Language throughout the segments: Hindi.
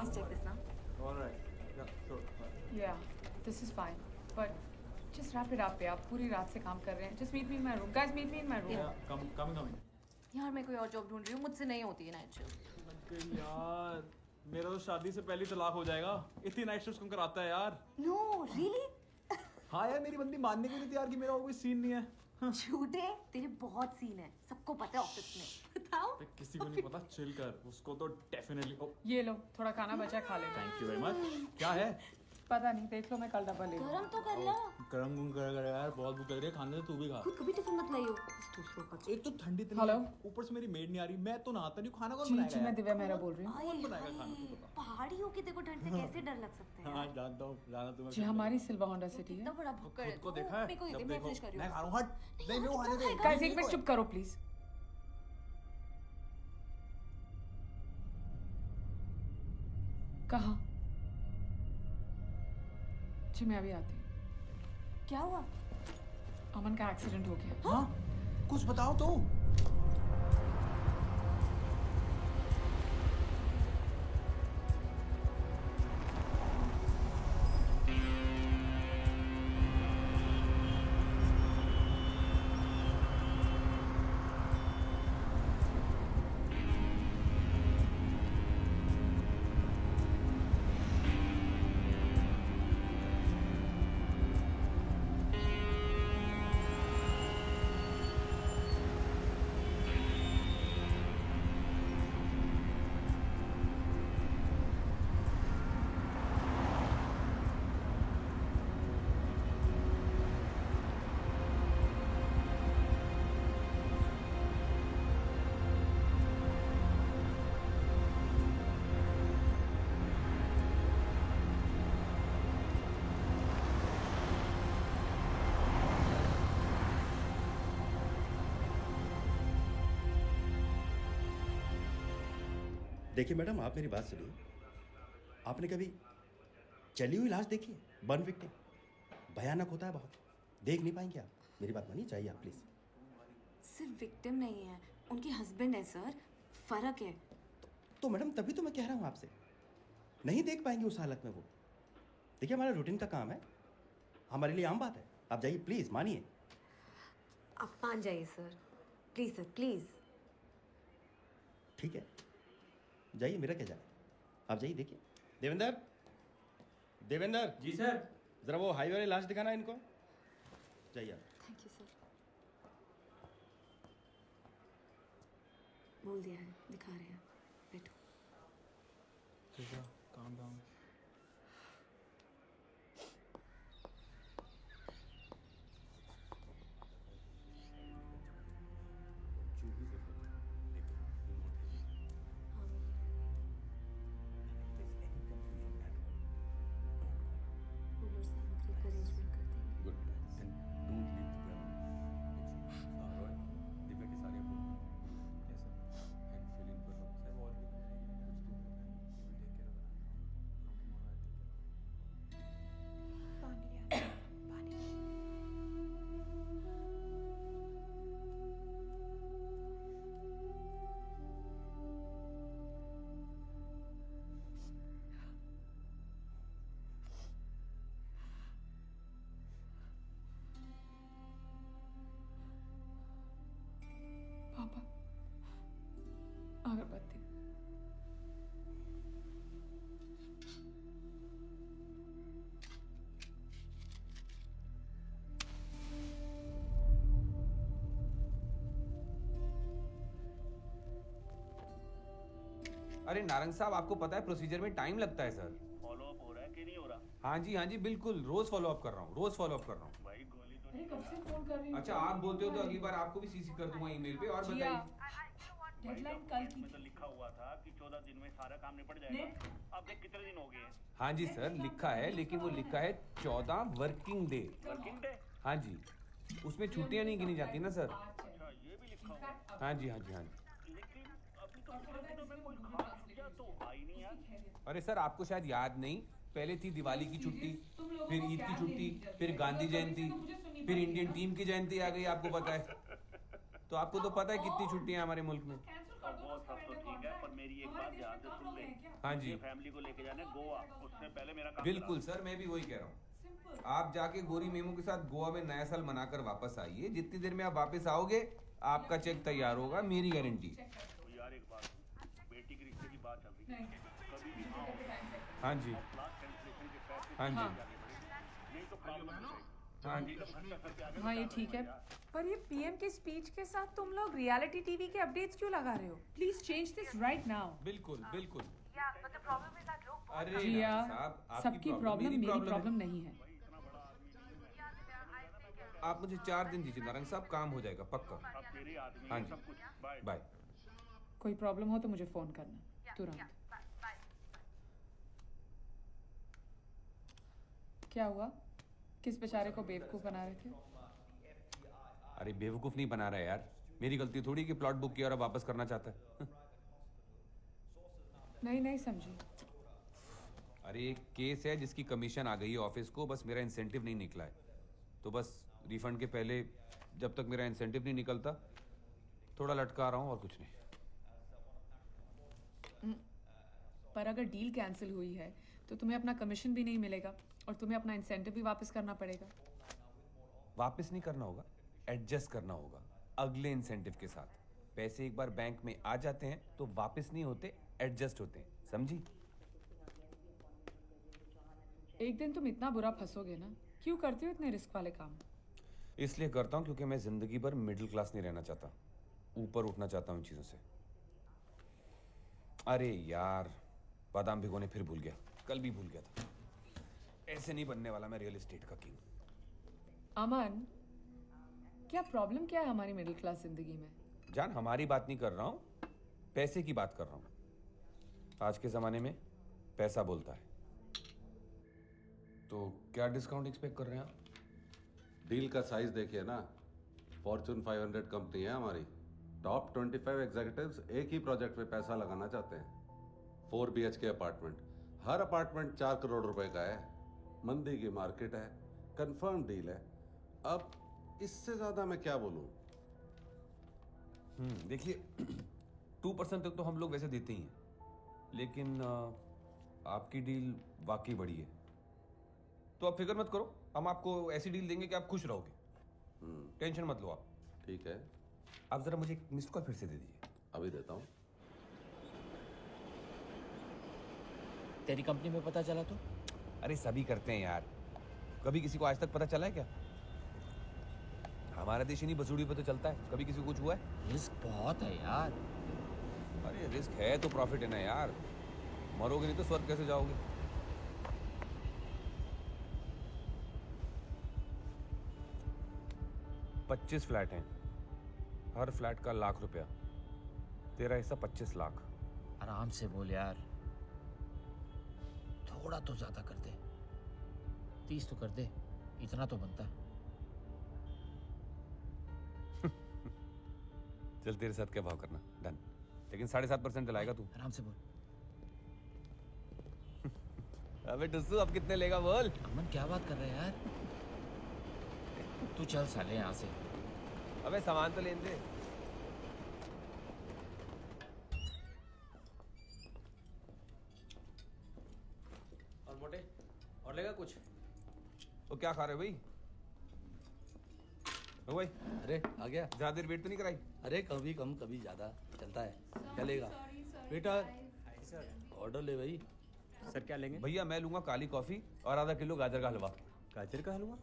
Please check this now. All right. Yeah, sure. Bye. Yeah, this is fine. But just wrap it up यार. पूरी रात से काम कर रहे हैं. Just meet me in my room. Guys, meet me in my room. Yeah, coming. यार मैं कोई और जॉब ढूंढ रही हूँ, मुझसे नहीं होती है नाइट शिफ्ट। अंकल यार, मेरा तो शादी से पहले तलाक हो जाएगा। इतनी नाइट शिफ्ट कौन कराता है यार? No really? हाँ यार, मेरी बंदी मानने को नहीं तैयार कि मेरा कोई सीन नहीं है। झूठे, तेरे बहुत सीन है, सबको पता है ऑफिस में। बताओ। किसी को नहीं पता, चिल कर। उसको तो डेफिनेटली। ये लो, थोड़ा खाना बचा खा ले। Thank you very much. क्या है? पता नहीं, देख लो, मैं कल डब्बा ले गरम तो कर ला। गरम कर यार, बहुत भूख लग रही है, खाने से तू भी खा। खुद कभी टिफिन मत लाइयो, दूसरों का। एक तो ठंडी इतनी हेलो? है, ऊपर से मेरी मेड नहीं आ रही, मैं तो नहाता नहीं, खाना कौन जी बनाएगा जी, मैं यार? दिव्या मेहरा बोल रही हूँ। कौन बनाएगा खाना, तू बता। पहाड़ी हो के देखो ठंड से कैसे डर लग सकता है। हाँ जानता हूँ, जाना तुम्हें। जी, हमारी सिल्वा होंडा सिटी है। इतना बड़ा भुक्कड़ है। खुद को देखा है? मेरे को दे दे, जब मैं देखो, फिनिश कर रही मैं हूँ। खा रहा हूँ, हट। नहीं, मेरे को खाने दे। गाइस, एक मिनट चुप करो प्लीज। कहाँ? जी मैं अभी आती हूँ। क्या हुआ? अमन का एक्सीडेंट हो गया। हाँ, कुछ बताओ तो। देखिए मैडम, आप मेरी बात सुनिए। आपने कभी जली हुई लाश देखी है? बर्न विक्टिम भयानक होता है बहुत। देख नहीं पाएंगे आप? मेरी बात मानिए, चाहिए आप प्लीज। सिर्फ विक्टिम नहीं है, उनके हस्बैंड है सर, फर्क है। तो मैडम तभी तो मैं कह रहा हूँ आपसे, नहीं देख पाएंगे उस हालत में वो। देखिए हमारा रूटीन का काम है, हमारे लिए आम बात है। आप जाइए प्लीज, मानिए। आप मान जाइए सर, प्लीज सर, प्लीज। ठीक है, जाइए, मेरा क्या जाए। आप जाइए, देखिए। देवेंद्र जी सर। जरा वो हाईवे वाली लाश दिखाना इनको। जाइए आप। Thank you sir. बोल दिया है, दिखा रहे हैं, बैठो। ठीक है, काम डाउन। कूलर सामग्री का अरेंजमेंट कर देंगे। Good. And don't leave the ground. Roy, Divya की सारी appointment. Yes, sir. And fill in for her. Sir, वो already कर रही है. कुछ तो होता है. We will take care of her. From tomorrow, I take care of her. पानी लिया, पानी। पापा, अगरबत्ती। अरे नारंग साहब, आपको पता है प्रोसीजर में टाइम लगता है सर। फॉलो अप हो रहा है कि नहीं हो रहा? हाँ जी बिल्कुल, रोज फॉलो अप कर रहा हूँ, रोज फॉलो अप कर रहा हूँ। भाई गोली तो अरे नहीं कब से फोन कर रही हूँ। अच्छा, आप बोलते हो तो अगली बार आपको भी सीसी कर दूंगा ईमेल पे। और जिया, बताइए। डेडलाइन कल की में तो थी। लिखा हुआ था कि 14 दिन में सारा काम निपट जाएगा। अब देख कितने दिन हो गए हैं। हाँ जी सर, लिखा है, लेकिन वो लिखा है 14 वर्किंग डे। Working day? हाँ जी, उसमें छुट्टियां नहीं गिनी जाती ना सर। अच्छा, ये भी लिखा हुआ है। हाँ जी। लेकिन अभी तो पिछले दिनों में कोई खास छुट्टियां तो आई नहीं यार। अरे सर, आपको शायद याद नहीं, पहले थी दिवाली की छुट्टी, फिर ईद की छुट्टी, फिर गांधी जयंती, फिर इंडियन टीम की जयंती आ गई, आपको पता है। तो आपको तो पता है कितनी छुट्टियां हमारे मुल्क में। कैंसिल कर दो वो सब तो ठीक है, पर मेरी एक बात ध्यान से सुन ले। हाँ जी। ये फैमिली को लेके जाने गोवा, उससे पहले मेरा काम बिल्कुल सर, मैं भी वही कह रहा हूँ। आप जाके गोरी मेमू के साथ गोवा में नया साल मनाकर वापस आइए। जितनी देर में आप वापस आओगे आपका चेक तैयार होगा, मेरी गारंटी। तो यार एक बात, बेटी के रिश्ते की बात चल रही है, कभी भी हाँ हाँ जी, क्लास कैंसिलेशन के पैसे हाँ जी, नहीं तो प्रॉब्लम हो हाँ जी। हाँ ये ठीक है, पर ये पीएम के स्पीच के साथ तुम लोग रियलिटी टीवी के अपडेट्स क्यों लगा रहे हो? Please change this right now. बिल्कुल बिल्कुल। अरे जिया, रानी साहब, आपकी सबकी प्रॉब्लम मेरी है। प्रॉब्लम नहीं है। आप मुझे 4 दिन दीजिए नारंग साहब, काम हो जाएगा पक्का। अब तेरे आदमी हाँ हैं जी। सब कुछ। बाय। बाय। कोई प्रॉब्लम हो तो मुझे फोन करना तुरंत। क्या हुआ? किस बेचारे को बेवकूफ बना रहे थे? अरे बेवकूफ नहीं बना रहा है यार, मेरी गलती थोड़ी कि प्लॉट बुक किया और अब वापस करना चाहता है। नहीं समझी। अरे एक केस है जिसकी कमीशन आ गई है ऑफिस को, बस मेरा इंसेंटिव नहीं निकला है, तो बस रिफंड के पहले जब तक मेरा इंसेंटिव नहीं निकलता थोड़ा लटका रहा हूँ और कुछ नहीं। पर अगर डील कैंसिल हुई है तो तुम्हें अपना कमीशन भी नहीं मिलेगा और तुम्हें अपना इंसेंटिव भी वापस करना पड़ेगा। वापस नहीं करना होगा, एडजस्ट करना होगा अगले इंसेंटिव के साथ। पैसे एक बार बैंक में आ जाते हैं तो वापस नहीं होते, एडजस्ट होते हैं, समझी? एक दिन तुम इतना बुरा फंसोगे ना। क्यों करते हो इतने रिस्क वाले काम? इसलिए करता हूँ क्योंकि मैं जिंदगी भर मिडिल क्लास नहीं रहना चाहता, ऊपर उठना चाहता हूँ इन चीज़ों से। अरे यार, बादाम भिगोने फिर भूल गया, कल भी भूल गया था। ऐसे नहीं बनने वाला मैं रियल एस्टेट का किंग। अमन, क्या प्रॉब्लम क्या है हमारी मिडिल क्लास जिंदगी में? जान, हमारी बात नहीं कर रहा हूँ, पैसे की बात कर रहा हूँ। आज के ज़माने में पैसा बोलता है। तो क्या डिस्काउंट एक्सपेक्ट कर रहे हैं आप? डील का साइज देखिए ना, फॉर्चून 500 कंपनी है हमारी। टॉप 25 एग्जीक्यूटिव्स एक ही प्रोजेक्ट पे पैसा लगाना चाहते हैं। 4 BHK अपार्टमेंट, हर अपार्टमेंट 4 करोड़ रुपए का है। मंदी की मार्केट है, कंफर्म डील है। अब इससे ज्यादा मैं क्या बोलूं? देखिए 2% तक तो हम लोग वैसे देते ही हैं, लेकिन आपकी डील वाकई बड़ी है। तो आप फिक्र मत करो, हम आपको ऐसी डील देंगे कि आप खुश रहोगे। टेंशन मत लो आप। ठीक है, आप जरा मुझे एक मिस्ड कॉल फिर से दे दीजिए। अभी देता हूँ। तेरी कंपनी में पता चला तो? अरे सभी करते हैं यार, कभी किसी को आज तक पता चला है क्या? हमारा देश इन्हीं बसूड़ी पे तो चलता है। कभी किसी को कुछ हुआ है? रिस्क बहुत है यार। अरे रिस्क है तो प्रॉफिट है ना यार, मरोगे नहीं तो स्वर्ग कैसे जाओगे? $25 फ्लैट हैं, हर फ्लैट का ₹1,00,000। तेरा हिस्सा 25 लाख। आराम से बोल यार, थोड़ा तो ज्यादा कर दे, 30 तो कर दे, इतना तो बनता है। चल तेरे साथ क्या भाव करना, डन। लेकिन 7.5% दिलाएगा तू। आराम से बोल। अबे टुस्सू, अब कितने लेगा बोल? अमन क्या बात कर रहे हैं यार? तू चल साले यहाँ से। अबे सामान तो लेने दे। और मोटे और लेगा कुछ? तो क्या खा रहे हो भाई? ओ भाई, अरे आ गया। ज्यादा देर वेट तो नहीं कराई? अरे कभी कम कभी ज्यादा चलता है। क्या लेगा बेटा? ऑर्डर ले भाई। सर क्या लेंगे? भैया मैं लूंगा काली कॉफी और आधा किलो गाजर का हलवा। गाजर का हलवा?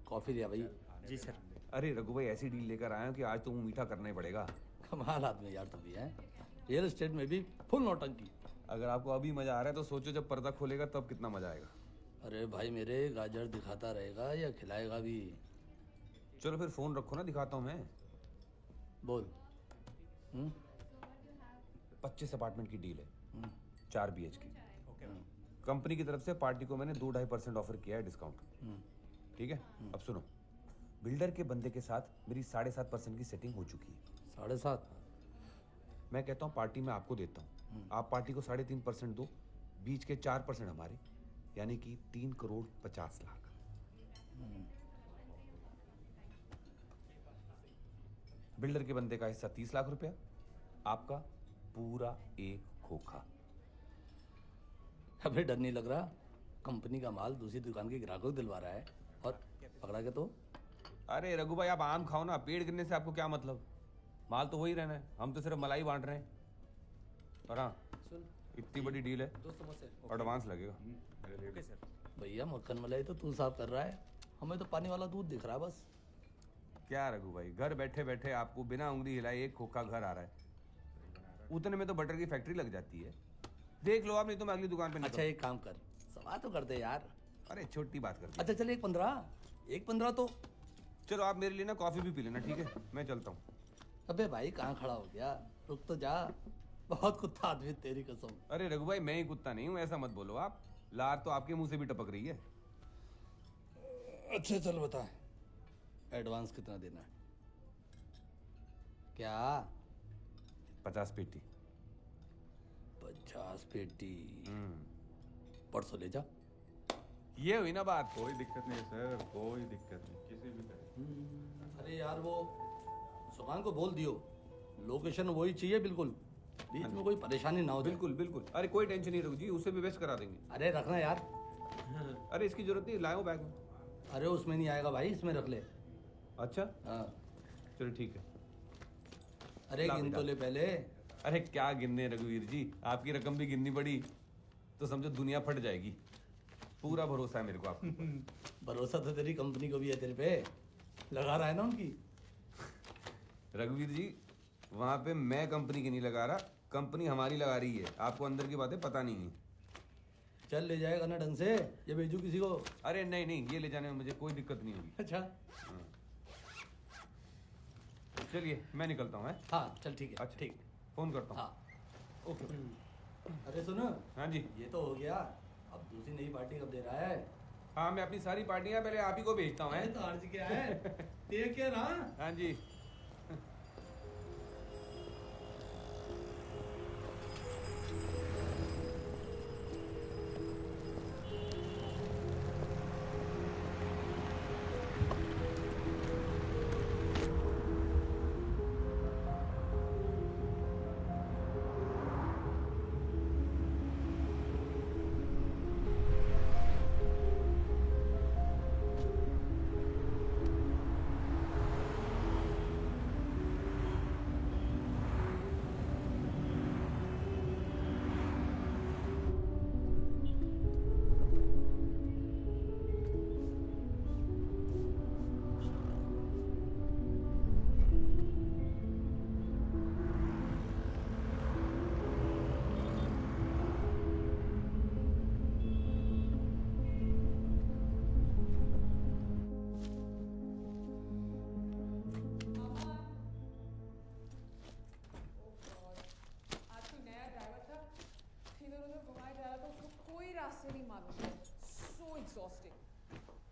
कॉफी दिया भाई। जी सर। अरे रघु भाई, ऐसी डील लेकर आया हूं कि आज तो मुंह मीठा करना ही पड़ेगा। कमाल आदमी यार तुम भी हैं। रियल एस्टेट में भी फुल नौटंकी। अगर आपको अभी मजा आ रहा है तो सोचो जब पर्दा खोलेगा तब कितना मजा आएगा। अरे भाई मेरे, गाजर दिखाता रहेगा या खिलाएगा भी? चलो फिर फोन रखो ना, दिखाता हूँ मैं। बोल। 25 अपार्टमेंट की डील है, 4 BHK। कंपनी की तरफ से पार्टी को मैंने 2-2.5% ऑफर किया है डिस्काउंट। ठीक है, अब सुनो, बिल्डर के बंदे के साथ मेरी 7.5% की सेटिंग हो चुकी है। 7.5? मैं कहता हूँ पार्टी में आपको देता हूँ, आप पार्टी को 3.5% दो, बीच के 4% हमारे, यानी कि 3,50,00,000। बिल्डर के बंदे का हिस्सा 30 लाख रुपया, आपका पूरा एक खोखा। अबे डर नहीं लग रहा? कंपनी का माल दूसरी दुकान के ग्राहकों को दिलवा रहा है और पकड़ा के तो। अरे रघु भाई, आप आम खाओ ना, पेड़ गिरने से आपको क्या मतलब? माल तो वही रहना है, हम तो सिर्फ मलाई बांट रहे हैं। और हाँ सुन, इतनी बड़ी डील है, एडवांस लगेगा। Okay sir. भैया मक्खन मलाई तो तू साफ कर रहा है, हमें तो पानी वाला दूध दिख रहा है बस। क्या रघु भाई, घर बैठे बैठे आपको बिना उंगली हिलाए एक खोखा घर आ रहा है। उतने में तो बटर की फैक्ट्री लग जाती है। देख लो आप, नहीं तो मैं अगली दुकान पे निकल। अच्छा एक काम कर, सवा तो कर दे यार। अरे छोटी बात कर दी। अच्छा चल 1.15 तो। चलो आप मेरे लिए ना कॉफी भी पी लेना, ठीक है? मैं चलता हूँ। अबे भाई कहाँ खड़ा हो गया, रुक तो जा। बहुत कुत्ता आदमी तेरी कसम। अरे रघु भाई, मैं ही कुत्ता नहीं हूँ, ऐसा मत बोलो आप। लार तो आपके मुंह से भी टपक रही है। अच्छा चल बता, एडवांस कितना देना है? क्या? 50 पेटी। 50 पेटी? परसों ले जा। ये हुई ना बात। कोई दिक्कत नहीं सर, कोई दिक्कत नहीं, किसी भी तरह। अरे यार वो सुभान को बोल दियो, लोकेशन वही चाहिए बिल्कुल, बीच में कोई परेशानी ना हो। बिल्कुल बिल्कुल। अरे कोई टेंशन नहीं रघु जी, उससे भी बेस्ट करा देंगे। अरे रखना यार। अरे इसकी जरूरत नहीं, लाओ बैग में। अरे उसमें नहीं आएगा भाई, इसमें रख ले। अच्छा हाँ चलो ठीक है। अरे ला गिन बेटा। तो ले पहले। अरे क्या गिनने रघुवीर जी, आपकी रकम भी गिननी पड़ी तो समझो दुनिया फट जाएगी। पूरा भरोसा है मेरे को आपको। भरोसा तो तेरी कंपनी को भी है तेरे पे, लगा रहा है ना उनकी। रघुवीर जी, वहां पे मैं कंपनी की नहीं लगा रहा, कंपनी हमारी लगा रही है। आपको अंदर की बातें पता नहीं है। चल ले जाएगा ना ढंग से, ये भेजू किसी को? अरे नहीं नहीं, ये ले जाने में मुझे कोई दिक्कत नहीं होगी। अच्छा चलिए मैं निकलता हूँ। हाँ चल ठीक है। अच्छा ठीक। फोन करता हूँ। हाँ ओके। अरे सुन, हाँ जी। ये तो हो गया, अब दूसरी नई पार्टी कब दे रहा है? हाँ मैं अपनी सारी पार्टियां पहले आप ही को भेजता हूँ। तो अर्ज क्या है? Take care. हाँ हाँ जी।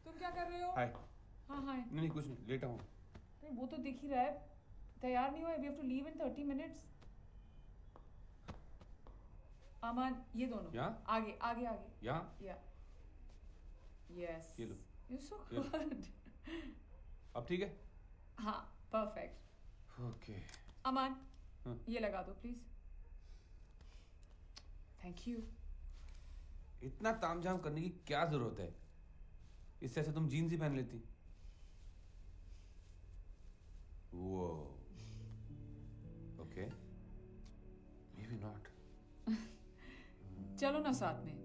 तुम क्या कर रहे हो? हाय। हाँ हाय। नहीं कुछ नहीं, लेटा हूँ। नहीं वो तो दिख ही रहा है, तैयार नहीं हुआ। We have to leave in 30 minutes. Aman ये दोनों यहाँ? आगे आगे आगे। यहाँ? या यस ये लो। यू सो ये लो। गुड। अब ठीक है? हाँ परफेक्ट। ओके। अमन हाँ। ये लगा दो प्लीज। Thank you. इतना तामझाम करने की क्या जरूरत है? इससे ऐसे तुम जीन्स ही पहन लेती। वो ओके, मे बी नॉट। चलो ना साथ में,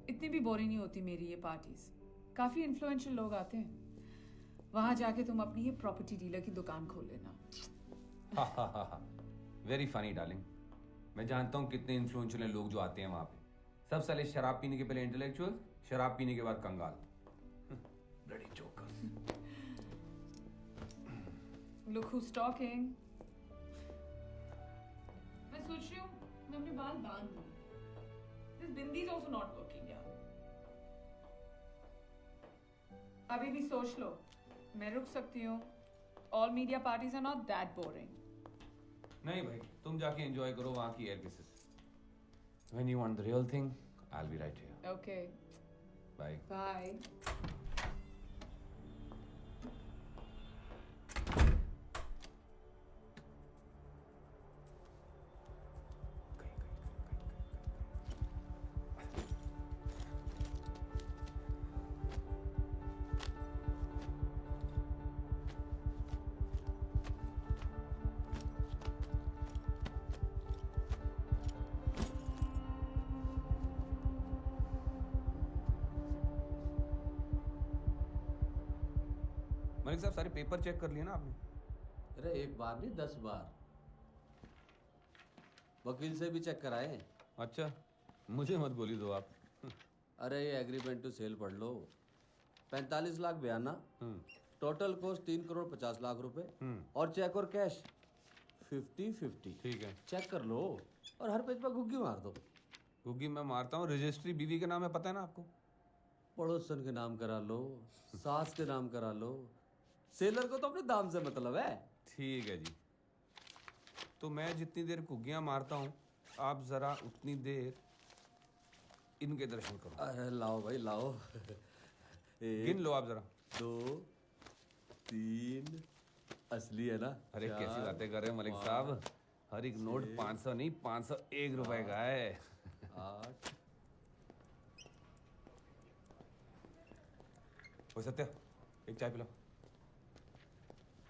इतनी भी बोरिंग नहीं होती मेरी ये पार्टीज। काफी इन्फ्लुएंशियल लोग आते हैं। वहां जाके तुम अपनी ये प्रॉपर्टी डीलर की दुकान खोल लेना। Very funny darling. मैं जानता हूँ कितने इन्फ्लुएंशियल हैं लोग जो आते हैं वहां पे। सब साले शराब पीने के पहले इंटेलेक्चुअल, शराब पीने के बाद कंगाल। Bloody jokers. Look who's talking. मैं सोच रही हूँ मैं अपने बाल बांध दूँ। This bindi is also not working यार। अभी भी सोच लो, मैं रुक सकती हूँ। All media parties are not that boring. नहीं भाई, तुम जाके एंजॉय करो वहां की air kisses. When you want the real thing, I'll be right here. Okay. Bye. Bye. Malik साहब सारे पेपर चेक कर लिए ना आपने? अरे एक बार नहीं 10 बार, वकील से भी चेक कराए। अच्छा, मुझे मत बोली दो आप। अरे ये एग्रीमेंट टू सेल पढ़ लो। 45 लाख बयाना, टोटल कॉस्ट 3 करोड़ 50 लाख रुपए, और चेक और कैश 50-50। ठीक है। चेक कर लो और हर पेज पर घुग्गी मार दो। क्योंकि मैं मारता हूँ, रजिस्ट्री बीवी के नाम है, पता है ना आपको? पड़ोसन के नाम करा लो, सास के नाम करा लो, सेलर को तो अपने दाम से मतलब है। ठीक है जी। तो मैं जितनी देर घुग्गियाँ मारता हूँ, आप जरा उतनी देर इनके दर्शन करो। अरे लाओ भाई लाओ। गिन लो आप जरा। 2 3 असली है ना? अरे 4, कैसी बातें कर रहे हो मलिक साहब? हर एक नोट 500 नहीं 501 रुपए का है। 8। ओ सत्या, एक चाय पिलाओ।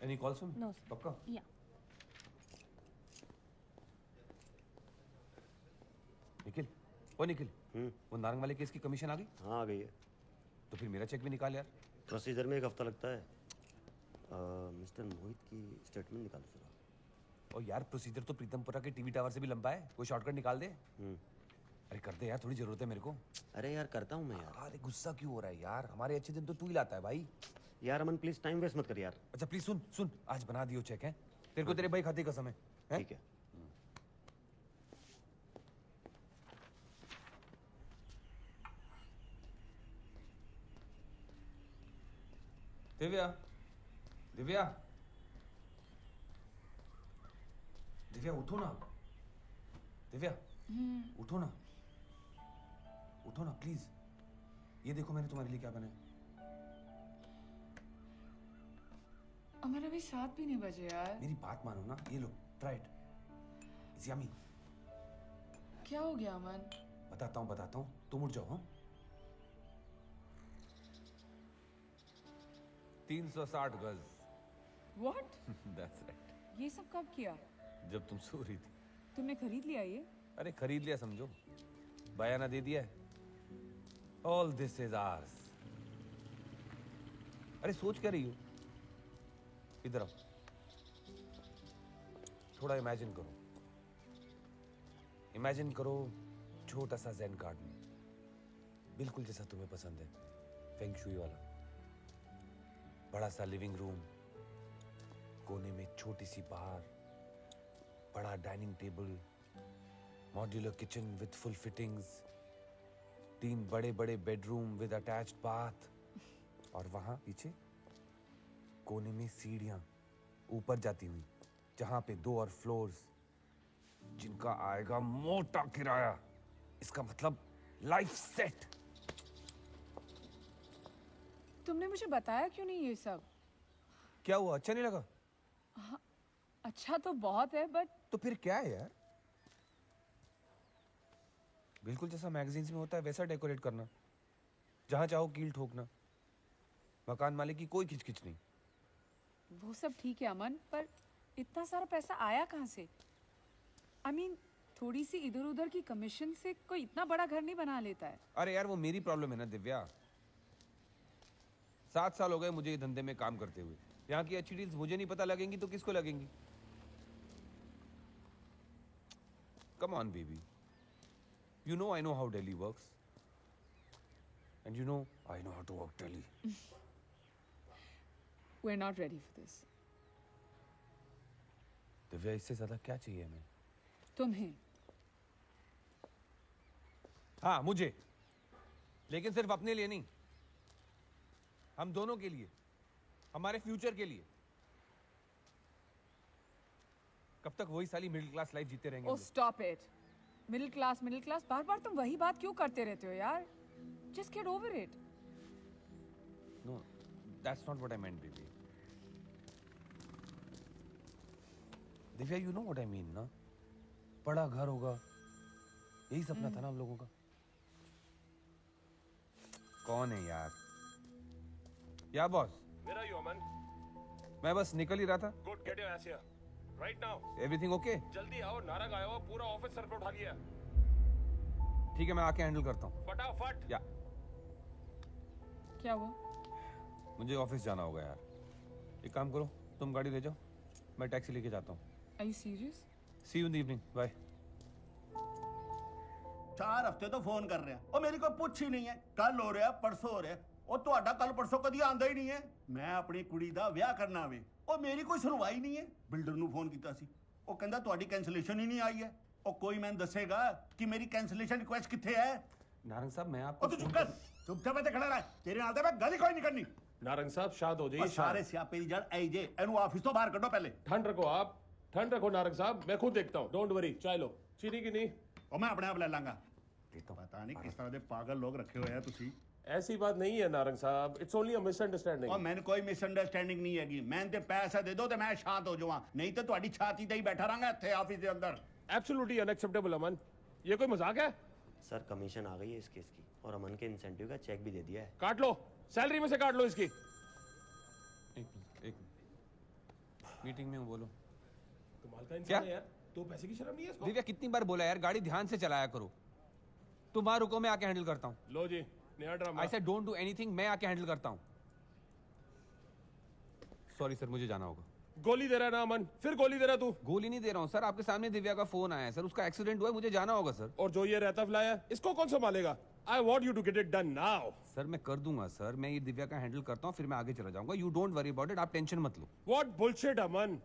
Any calls from? No, पक्का? या निखिल, ओ निखिल, वो नारंग वाले केस की कमीशन आ गई? हाँ आ गई है। तो फिर मेरा चेक भी निकाल यार। प्रोसीजर में 1 हफ्ता लगता है। मिस्टर मोहित की स्टेटमेंट निकालो फिर। और यार प्रोसीजर तो प्रीतमपुरा के टीवी टावर से भी लंबा है, कोई शॉर्टकट निकाल दे। अरे कर दे यार, थोड़ी जरूरत है मेरे को। अरे यार करता हूँ मैं यार। अरे गुस्सा क्यों हो रहा है यार? हमारे अच्छे दिन तो तू ही लाता है भाई। यार अमन प्लीज टाइम वेस्ट मत कर यार। अच्छा प्लीज सुन सुन, आज बना दियो चेक है, तेरे को तेरे भाई खाते कसम है? ठीक है। दिव्या, दिव्या, दिव्या उठो ना। दिव्या उठो ना, उठो ना प्लीज। ये देखो मैंने तुम्हारे लिए क्या बनाया। अमन अभी 7 भी नहीं बजे यार। मेरी बात मानो ना, ये लो ट्राई इट, इट्स यम्मी। क्या हो गया अमन? बताता हूँ, तुम उठ जाओ। हाँ 360 गज। What? That's right. ये सब कब किया? जब तुम सो रही थी। तुमने खरीद लिया ये? अरे खरीद लिया समझो, बयाना दे दिया है। All this is ours. अरे सोच क्या रही हो? इधर आओ, थोड़ा इमेजिन करो। इमेजिन करो छोटा सा ज़ेन गार्डन, बिल्कुल जैसा तुम्हें पसंद है, फेंग शुई वाला। बड़ा सा लिविंग रूम, कोने में छोटी सी बार, बड़ा dining table, modular kitchen with full fittings, 3 बड़े बड़े बेडरूम विद अटैच्ड बाथ, और वहां पीछे कोने में सीढ़ियां ऊपर जाती हुई, जहां पे 2 और फ्लोर्स, जिनका आएगा मोटा किराया। इसका मतलब लाइफ सेट। तुमने मुझे बताया क्यों नहीं ये सब? क्या हुआ, अच्छा नहीं लगा? अच्छा तो बहुत है, बट तो फिर क्या है यार? बिल्कुल जैसा मैगजीन्स में होता है वैसा डेकोरेट करना, जहां चाहो कील ठोकना, मकान मालिक की कोई खिचखिच नहीं। वो सब ठीक है अमन, पर इतना सारा पैसा आया कहाँ से? I mean, थोड़ी सी इधर उधर की कमीशन से कोई इतना बड़ा घर नहीं बना लेता है। अरे यार वो मेरी प्रॉब्लम है ना दिव्या। 7 साल हो गए मुझे ये धंधे में काम करते हुए। यहाँ की अच्छी डील्स मुझे नहीं पता लगेंगी तो किसको लगेंगी? Come on baby, you know I know how Delhi works, and you know I know how to work Delhi. We're not ready for this. Divya इससे ज्यादा क्या चाहिए हमें? तुम्हें? हाँ मुझे, लेकिन सिर्फ अपने लिए नहीं, हम दोनों के लिए, हमारे फ्यूचर के लिए। कब तक वही साली मिडिल क्लास लाइफ जीते रहेंगे? Oh, stop it. Middle class, बार-बार तुम वही बात क्यों करते रहते हो यार? Just get over it. No, that's not what I meant, baby. Divya, you know what I mean, ना? बड़ा घर होगा, यही सपना था ना हम लोगों का। कौन है यार? या boss? Where are you, Aman? मैं बस निकल ही रहा था। Good, get your ass here. Right now. Everything okay? जल्दी आओ, नारंग आया हुआ, पूरा ऑफिस सर पे उठा लिया। ठीक है, मैं आके हैंडल करता हूँ। फटाफट। या क्या हुआ? मुझे ऑफिस जाना होगा यार। एक काम करो, तुम गाड़ी ले जाओ, मैं टैक्सी लेके जाता हूँ। Are you serious? See you in the evening, bye. 4 ਹਫ਼ਤੇ ਤੋਂ ਫੋਨ ਕਰ ਰਿਹਾ ਉਹ ਮੇਰੀ ਕੋਈ ਪੁੱਛ ਹੀ ਨਹੀਂ ਹੈ ਕੱਲ ਹੋ ਰਿਹਾ ਪਰਸੋਂ ਹੋ ਰਿਹਾ ਉਹ ਤੁਹਾਡਾ ਕੱਲ ਪਰਸੋਂ ਕਦੀ ਆਂਦਾ ਹੀ ਨਹੀਂ ਹੈ ਮੈਂ ਆਪਣੀ ਕੁੜੀ ਦਾ ਵਿਆਹ ਕਰਨਾ ਵੇ ਉਹ ਮੇਰੀ ਕੋਈ ਸੁਣਵਾਈ ਨਹੀਂ ਹੈ ਬਿਲਡਰ ਨੂੰ ਫੋਨ ਕੀਤਾ ਸੀ ਉਹ ਕਹਿੰਦਾ ਤੁਹਾਡੀ ਕੈਂਸਲੇਸ਼ਨ ਹੀ ਨਹੀਂ ਆਈ ਹੈ ਉਹ ਕੋਈ ਮੈਨੂੰ ਦੱਸੇਗਾ ਕਿ ਮੇਰੀ ਕੈਂਸਲੇਸ਼ਨ ਰਿਕੁਐਸਟ ਕਿੱਥੇ ਹੈ नारंग साहब, मैं ਉਹ आपको ਤੂੰ ਚੁੱਪ ਕਰ ਚੁੱਪਚਾਪ ਇੱਥੇ ਖੜਾ ਰਹਿ ਤੇਰੇ ਨਾਲ ਤਾਂ ਮੈਂ ਗੱਲ ਹੀ ਕੋਈ ਨਹੀਂ ਕਰਨੀ नारंग साहब, शांत हो ਉਹ जाइए। ਸਾਰੇ ਸਿਆਪੇ ਦੀ ਜੜ ਐ ਜੇ ਇਹਨੂੰ ਆਫਿਸ ਤੋਂ ਬਾਹਰ ਕੱਢੋ ਪਹਿਲੇ ठंड रखो आप, ठंड रखो नारंग साहब, मैं खुद देखता हूँ, डोंट वरी। चाय लो, चीनी की नहीं? ਉਹ ਮੈਂ ਆਪਣੇ ਆਪ ਲੈ ਲਾਂਗਾ ਪਤਾ ਨਹੀਂ ਕਿਸ ਤਰ੍ਹਾਂ ਦੇ ਪਾਗਲ ਲੋਕ ਰੱਖੇ ਹੋਏ ਆ ਤੁਸੀਂ ऐसी बात नहीं है नारंग साहब, इट्स ओनली अ मिसअंडरस्टैंडिंग। ਉਹ ਮੈਨੂੰ ਕੋਈ ਮਿਸਅੰਡਰਸਟੈਂਡਿੰਗ ਨਹੀਂ ਹੈਗੀ ਮੈਂ ਤੇ ਪੈਸਾ ਦੇ ਦੋ ਤੇ ਮੈਂ ਸ਼ਾਂਤ ਹੋ ਜਾਵਾਂ ਨਹੀਂ ਤੇ ਤੁਹਾਡੀ ਛਾਤੀ ਤੇ ਹੀ ਬੈਠਾ ਰਹਾਂਗਾ ਇੱਥੇ ਆਫਿਸ ਦੇ ਅੰਦਰ एब्सोल्युटली अनएक्सेप्टेबल अमन, ये कोई मजाक है? सर कमीशन आ गई है इस केस की और अमन के इंसेंटिव का चेक भी दे दिया है। काट लो, सैलरी में से काट लो इसकी। एक मीटिंग में हूँ, बोलो। कमाल का इंसान है यार, तो पैसे की शर्म नहीं है इसको? दिव्या, कितनी बार बोला यार, गाड़ी ध्यान से चलाया करो। तुम वहां रुको, मैं आके हैंडल करता हूँ। लो जी, नया drama. I said don't do anything, मैं आके हैंडल करता हूँ। सॉरी सर, मुझे जाना होगा। गोली दे रहा है ना अमन, फिर गोली दे रहा तू। गोली नहीं दे रहा हूँ सर, आपके सामने दिव्या का फोन आया है सर, उसका एक्सीडेंट हुआ है, मुझे जाना होगा सर। और जो ये रहता फलाया, इसको कौन संभालेगा? I want you to get it done now. Sir मैं कर दूंगा सर, मैं ये दिव्या का हैंडल करता हूँ, फिर मैं आगे चला जाऊंगा। You don't worry about it, आप टेंशन मत लो। What bullshit Aman.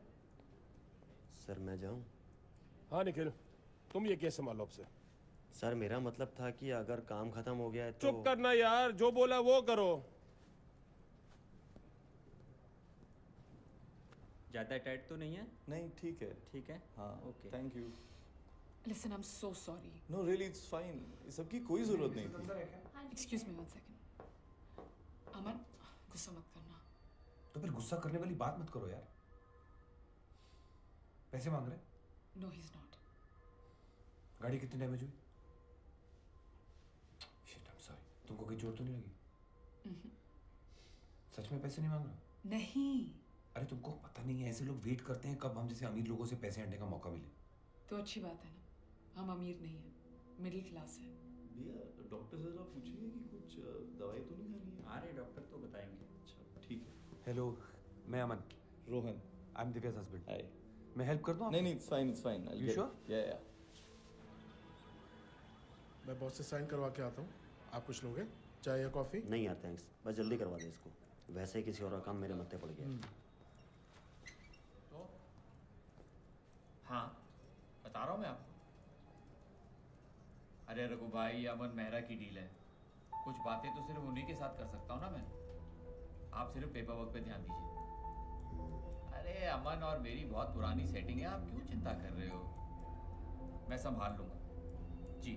सर मैं जाऊं? हाँ निखिल, तुम ये केस संभालो अब से। सर मेरा मतलब था कि अगर काम खत्म हो गया है तो चुप करना यार, जो बोला वो करो। ज़्यादा टाइट तो नहीं है? नहीं ठीक है। ठीक है, हाँ okay. Thank you. Listen, I'm so sorry. No really it's fine, इस सब की कोई जरूरत नहीं थी। Excuse me 1 second. अमन, गुस्सा मत करना। तो फिर गुस्सा करने वाली बात मत करो यार। पैसे मांग रहे? No, he's not. गाड़ी कितनी डैमेज हुई? Shit, I'm sorry. तुमको कोई चोट तो नहीं लगी? सच में पैसे नहीं मांग रहा? नहीं। अरे तुमको पता नहीं है, ऐसे लोग वेट करते हैं कब हम जैसे अमीर लोगों से पैसे हटने का मौका मिले। तो अच्छी बात है ना, हम अमीर नहीं हैं, मिडिल क्लास है। भैया डॉक्टर से जरा पूछिए कि कुछ दवाई तो नहीं खानी है? अरे डॉक्टर तो बताएंगे। अच्छा ठीक है। हेलो, मैं अमन, रोहन, आई एम दिव्या's husband। हाय। मैं हेल्प कर दूं? नहीं नहीं इट्स फाइन You sure? या मैं बॉस से साइन करवा के आता हूँ, आप कुछ लोगे? चाय या कॉफी? नहीं यार थैंक्स, बस जल्दी करवा दे इसको, वैसे ही किसी और का काम मेरे मत्थे पड़ गया। हाँ, बता रहा हूँ मैं आपको। अरे रघु भाई, अमन मेहरा की डील है, कुछ बातें तो सिर्फ उन्हीं के साथ कर सकता हूँ ना मैं। आप सिर्फ पेपर वर्क पे ध्यान दीजिए। अरे अमन और मेरी बहुत पुरानी सेटिंग है, आप क्यों चिंता कर रहे हो? मैं संभाल लूंगा जी।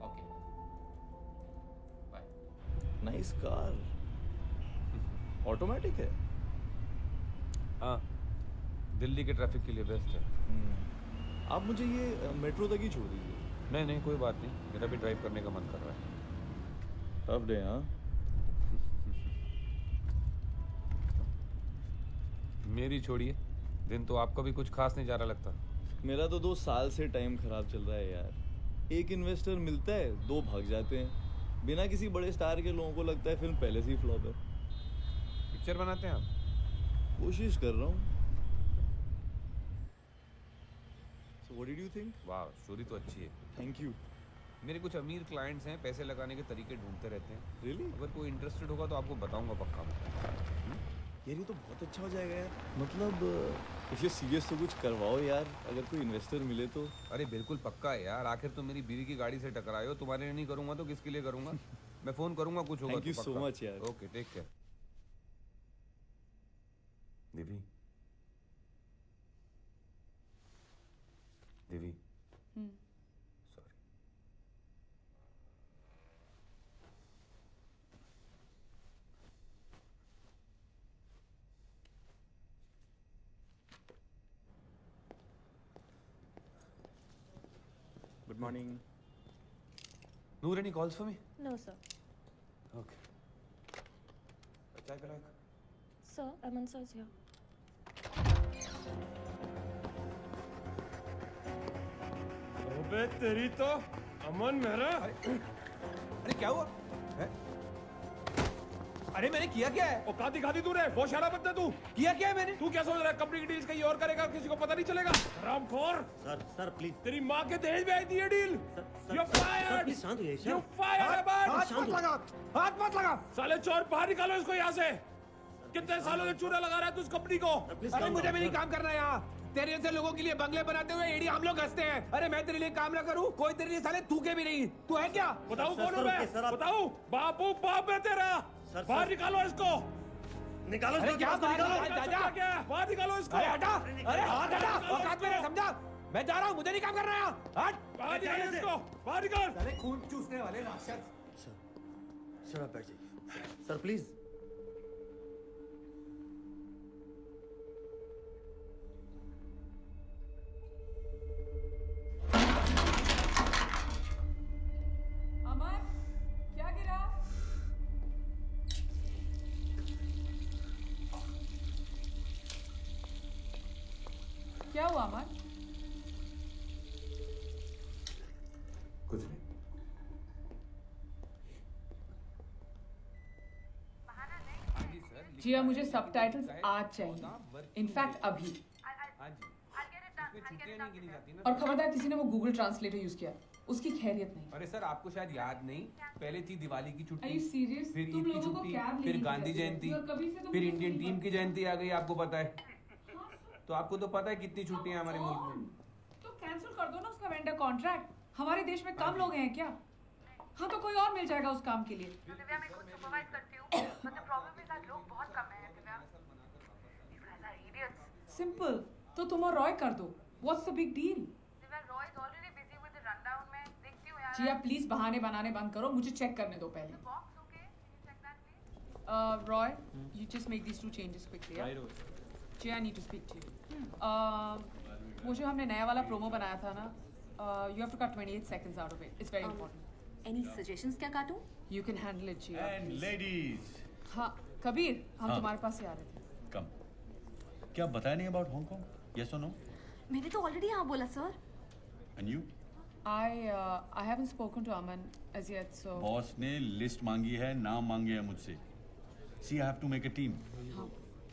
Okay bye. Nice car, automatic है। हाँ, दिल्ली के ट्रैफिक के लिए बेस्ट है। आप मुझे ये मेट्रो तक ही छोड़ दीजिए। नहीं नहीं कोई बात नहीं, मेरा भी ड्राइव करने का मन कर रहा है। टफ डे हाँ। मेरी छोड़िए, दिन तो आपका भी कुछ खास नहीं जा रहा लगता। मेरा तो 2 साल से टाइम खराब चल रहा है यार। एक इन्वेस्टर मिलता है, 2 भाग जाते हैं। बिना किसी बड़े स्टार के लोगों को लगता है फिल्म पहले से ही फ्लॉप है। पिक्चर बनाते हैं आप? कोशिश कर रहा हूँ। So what did you think? वाह, स्टोरी तो अच्छी है। Thank you. मेरे कुछ अमीर क्लाइंट्स हैं, पैसे लगाने के तरीके ढूंढते रहते हैं। Really? अगर कोई इंटरेस्टेड होगा तो आपको बताऊंगा पक्का। यार ये तो बहुत अच्छा हो जाएगा यार। मतलब इफ यू सीरियस तो कुछ करवाओ यार, अगर कोई इन्वेस्टर मिले तो। अरे बिल्कुल पक्का है यार, आखिर तुम मेरी बीवी की गाड़ी से टकराए हो, तुम्हारे लिए नहीं करूंगा तो किसके लिए करूंगा? मैं फोन करूंगा, कुछ होगा Thank you तो so पक्का। much यार। Okay, take care. Divya, Divya, sorry. Good morning. Noor, any calls for me? No, sir. Okay. चाय पिलाओ एक। Sir, Aman sir is here. अबे तेरी तो अमन मेहरा। अरे क्या हुआ? है? अरे मैंने किया क्या है? औकात दिखा दी तूने, बहुत शराब बंदा तू। किया क्या है मैंने? तू क्या सोच रहा है कंपनी की डील्स कहीं और करेगा, किसी को पता नहीं चलेगा? हरामखोर। Sir please. तेरी माँ के दहेज में आई थी ये डील। You fired. प्लीज शांत होइए, सर। You fired. हाथ मत लगा। साले चोर बाहर निकालो इसको यहाँ से। कितने सालों से चूना लगा रहा है तू इस कंपनी को? अरे मुझे भी नहीं काम करना यहाँ। तेरे जैसे लोगों के लिए बंगले बनाते हुए एडी हम लोग हंसते हैं। अरे मैं तेरे लिए काम ना करूँ, कोई तेरे लिए साले थूके भी नहीं। तू है क्या? बताऊँ कौन हूँ मैं? बताऊँ? बापू बाप है तेरा। बाहर निकालो इसको। निकालो अरे क्या बाहर निकालो? बाहर निकालो इसको। अरे हटा, अरे हाथ हटा, औकात में रह, समझा? मैं जा रहा हूँ, मुझे नहीं काम करना यहाँ। हट, बाहर निकाल इसको, बाहर निकाल। साले खून चूसने वाले राक्षस। सर आप बैठ जाइए। Sir please. अमन, क्या गिरा? क्या हुआ अमन? कुछ नहीं। जिया, मुझे सबटाइटल्स आज चाहिए, इनफैक्ट अभी। और खबरदार किसी ने वो गूगल ट्रांसलेटर यूज किया, उसकी खैरियत नहीं। अरे सर आपको शायद याद नहीं, पहले थी दिवाली की Are छुट्टी, you serious? फिर तुम ईद की लोगों को छुट्टी, कैब फिर लेनी गांधी थी जयंती, और कभी से तुम फिर मुझे इंडियन नहीं टीम बात- की जयंती आ गई, आपको पता है। तो आपको तो पता है कितनी छुट्टियां हैं हमारे मुल्क में। तो कैंसिल कर दो ना उसका वेंडर कॉन्ट्रैक्ट। हमारे देश में कम लोग हैं क्या? हाँ तो कोई और मिल जाएगा उस काम के लिए। दिव्या मैं खुद सुपरवाइज करती हूँ, but the problem is that लोग बहुत कम हैं Divya. These guys are idiots. Simple, तो तुम और रॉय कर दो। What's the big deal? Divya, Roy is already busy with the rundown. मैं देखती हूँ यार। जिया प्लीज बहाने बनाने बंद करो, मुझे चेक करने दो पहले। Box, okay? Can you check that, please? Roy, you just make these 2 changes quickly. Yeah? Jiya, I need to speak to you. वो जो हमने नया वाला प्रोमो बनाया था ना, you have to cut 28 seconds out of it. It's very important. Any suggestions क्या काटूं? You can handle it, Jiya. And please. ladies, हाँ, कबीर, हम हाँ। तुम्हारे पास ही आ रहे थे। come. क्या बताया नहीं about Hong Kong? Yes or no? मैंने तो ऑलरेडी हाँ बोला sir. And you? I haven't spoken to Aman as yet, so. Boss ने लिस्ट मांगी है, नाम मांगे हैं मुझसे. See, I have to make a team. हाँ।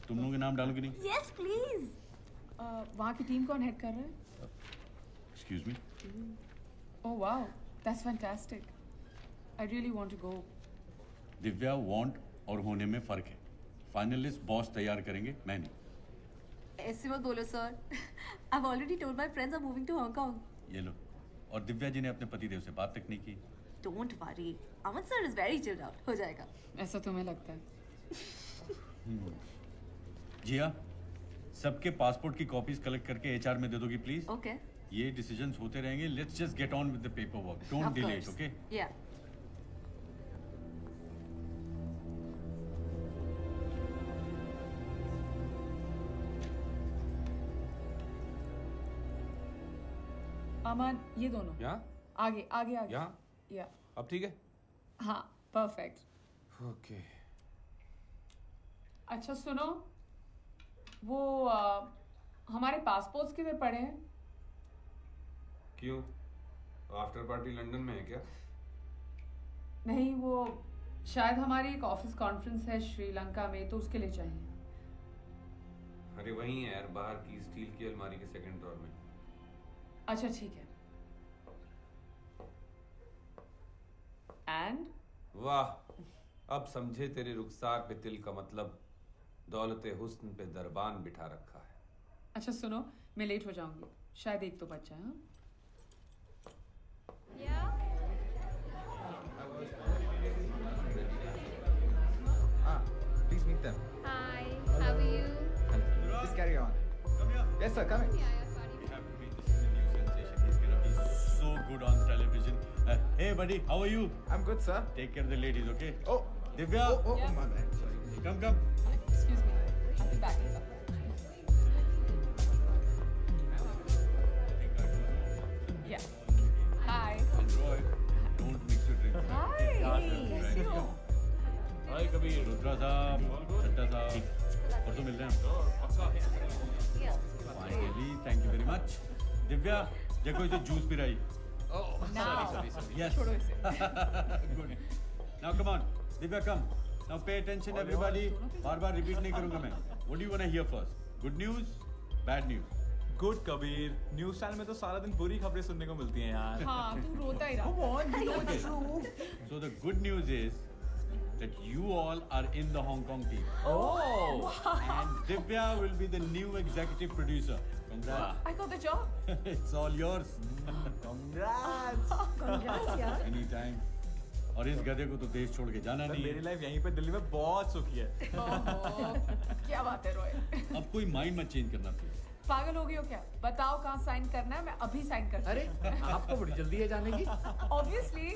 तुम लोग के नाम डालोगे नहीं? Yes, please. वहाँ की टीम कौन हेड कर रहा है? Excuse me. Oh wow, that's fantastic. I really want to go. Divya, want और होने में फर्क है. फाइनल लिस्ट बॉस तैयार करेंगे, मैं नहीं. ऐसे मत बोलो sir. I've already told my friends I'm moving to Hong Kong. ये लो. और दिव्या जी ने अपने पतिदेव से बात तक नहीं की. Don't worry. Aman sir is very chilled out. हो जाएगा। ऐसा तुम्हें लगता है? जिया, सबके पासपोर्ट की कॉपीज कलेक्ट करके एचआर में दे दोगी प्लीज. Okay. ये डिसीजंस होते रहेंगे. Let's just get on with the paper work. Of don't delay it, course. Okay? Yeah. अमन, ये दोनों। यहाँ? आगे, आगे, आगे। यहाँ? या। अब ठीक है? हाँ, perfect. ओके। अच्छा सुनो, वो हमारे पासपोर्ट्स किधर पड़े हैं? क्यों? आफ्टर पार्टी लंदन में है क्या? नहीं, वो शायद हमारी एक ऑफिस कॉन्फ्रेंस है श्रीलंका में, तो उसके लिए चाहिए। अरे वहीं है यार, बाहर की स्टील की अलमारी के सेकंड ड्रॉर में। अच्छा ठीक है। एंड? वाह, अब समझे तेरे रुखसार पे तिल का मतलब। दौलते हुस्न पे दरबान बिठा रखा है। अच्छा सुनो, मैं लेट हो जाऊंगी, शायद एक तो बच जाए। हाँ? Please meet them. Hi, how are you? Please carry on. Come here. Yes, sir. Come in. We have to meet. This is a new sensation. He's gonna be so good on television. Hey, buddy, how are you? I'm good, sir. Take care of the ladies, okay? Oh, Divya. Oh, my bad. Sorry. Come. Excuse me. I'll be back in some. Yeah. Hi. And Roy, don't mix your drinks. Hi. कैसी हो? हाय कबीर. रुद्रा साहब, सट्टा साहब, और तो मिल रहे हैं. Finally, thank you very much. Divya, देखो इसे जूस पिलाई. Oh, Now. sorry. Yes. छोड़ो इसे। Good. Now come on, Divya, come. Now pay attention everybody. बार-बार repeat नहीं करूँगा मैं. What do you wanna hear first? Good news, bad news. Good Kabir, news channel में तो सारा दिन बुरी खबरें सुनने को मिलती हैं यार। हाँ, तू रोता ही रहा। So the good news is that you all are in the Hong Kong team. Oh! And Divya will be the new executive producer. Congrats. I got the job. It's all yours. Congrats. Congrats यार। Anytime. और इस गधे को तो देश छोड़ के जाना नहीं है। मेरी लाइफ यहीं पे दिल्ली में बहुत सुखी है। क्या बात है रोय? अब कोई माइंड मत चेंज करना प्लीज। पागल हो गई हो क्या? बताओ कहाँ साइन करना है, मैं अभी साइन करती हूँ। अरे आपको बड़ी जल्दी है जाने की? Obviously।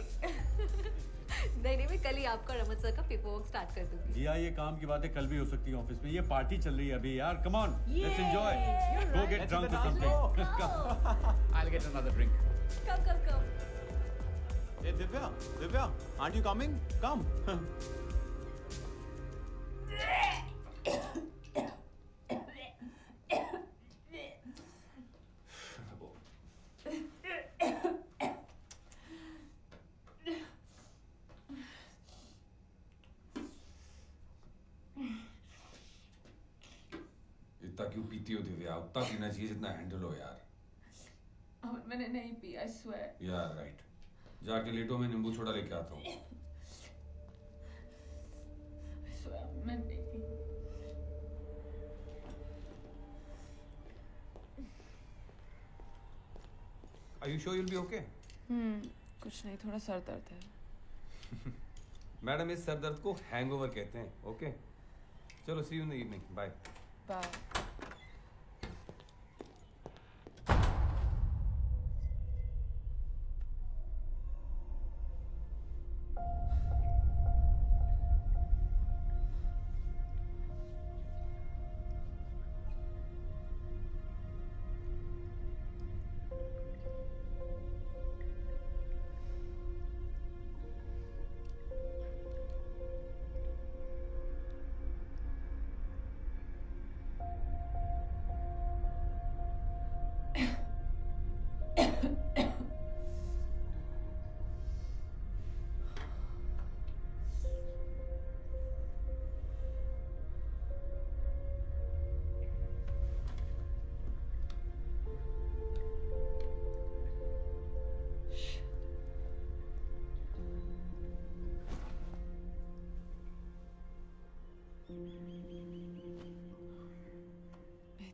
नहीं मैं कल ही आपका रमन सर का पेपर वर्क स्टार्ट कर दूंगी। जिया ये काम की बातें कल भी हो सकती है ऑफिस में। ये पार्टी चल रही है अभी यार। Come on, let's enjoy. Go get drunk और something. I'll get another drink. Come. Hey Divya, aren't you coming? Come. इतना क्यों पीती हो दिव्या? उतना पीना चाहिए जितना हैंडल हो यार। मैंने नहीं पी, I swear। यार राइट, जाके लेटो, मैं नींबू छोड़ा लेके आता हूँ। I swear, मैं नहीं P. Are you sure you'll be okay? कुछ नहीं, थोड़ा सर दर्द है। मैडम, इस सर दर्द को हैंगओवर कहते हैं। ओके, चलो see you in the evening, bye. Bye.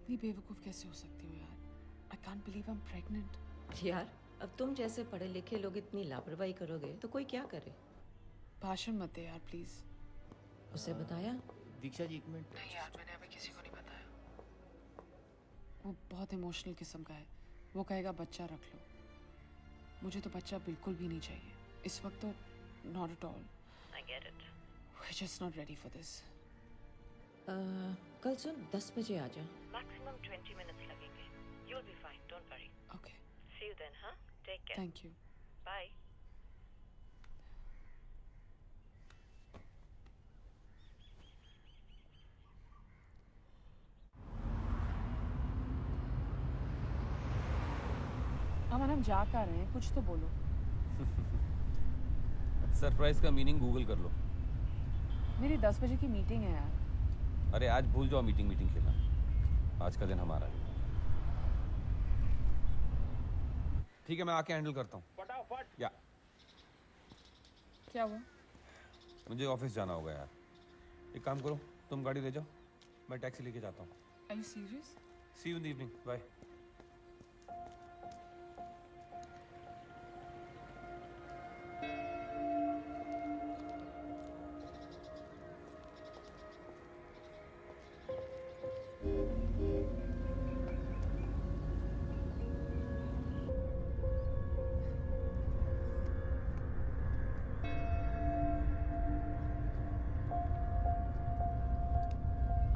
इतनी बेवकूफ कैसे हो सकती हूँ यार? I can't believe I'm pregnant. यार अब तुम जैसे पढ़े लिखे लोग इतनी लापरवाही करोगे तो कोई क्या करे? भाषण मत दे यार प्लीज। उसे बताया? दीक्षा जी एक मिनट। नहीं यार, मैंने अभी किसी को नहीं बताया। वो बहुत इमोशनल किस्म का है। वो कहेगा बच्चा रख लो। मुझे तो बच्चा बिल्कुल भी नहीं चाहिए इस वक्त तो। Not at all. I get it. We're just not ready for this. कल सुन 10 बजे आ जा। Maximum 20 minutes लगेंगे. You'll be fine. Don't worry. Okay. See you then, huh? Take care. Thank you. Bye. अमन हम जा कर रहे हैं, कुछ तो बोलो। सरप्राइज का मीनिंग गूगल कर लो। मेरी 10 बजे की मीटिंग है यार। अरे आज भूल जाओ मीटिंग खेलना। आज का दिन हमारा है। ठीक है, मैं आके हैंडल करता हूँ। फटाफट। या क्या हुआ? मुझे ऑफिस जाना होगा यार। एक काम करो, तुम गाड़ी ले जाओ, मैं टैक्सी लेके जाता हूँ। Are you serious? See you in the evening, bye.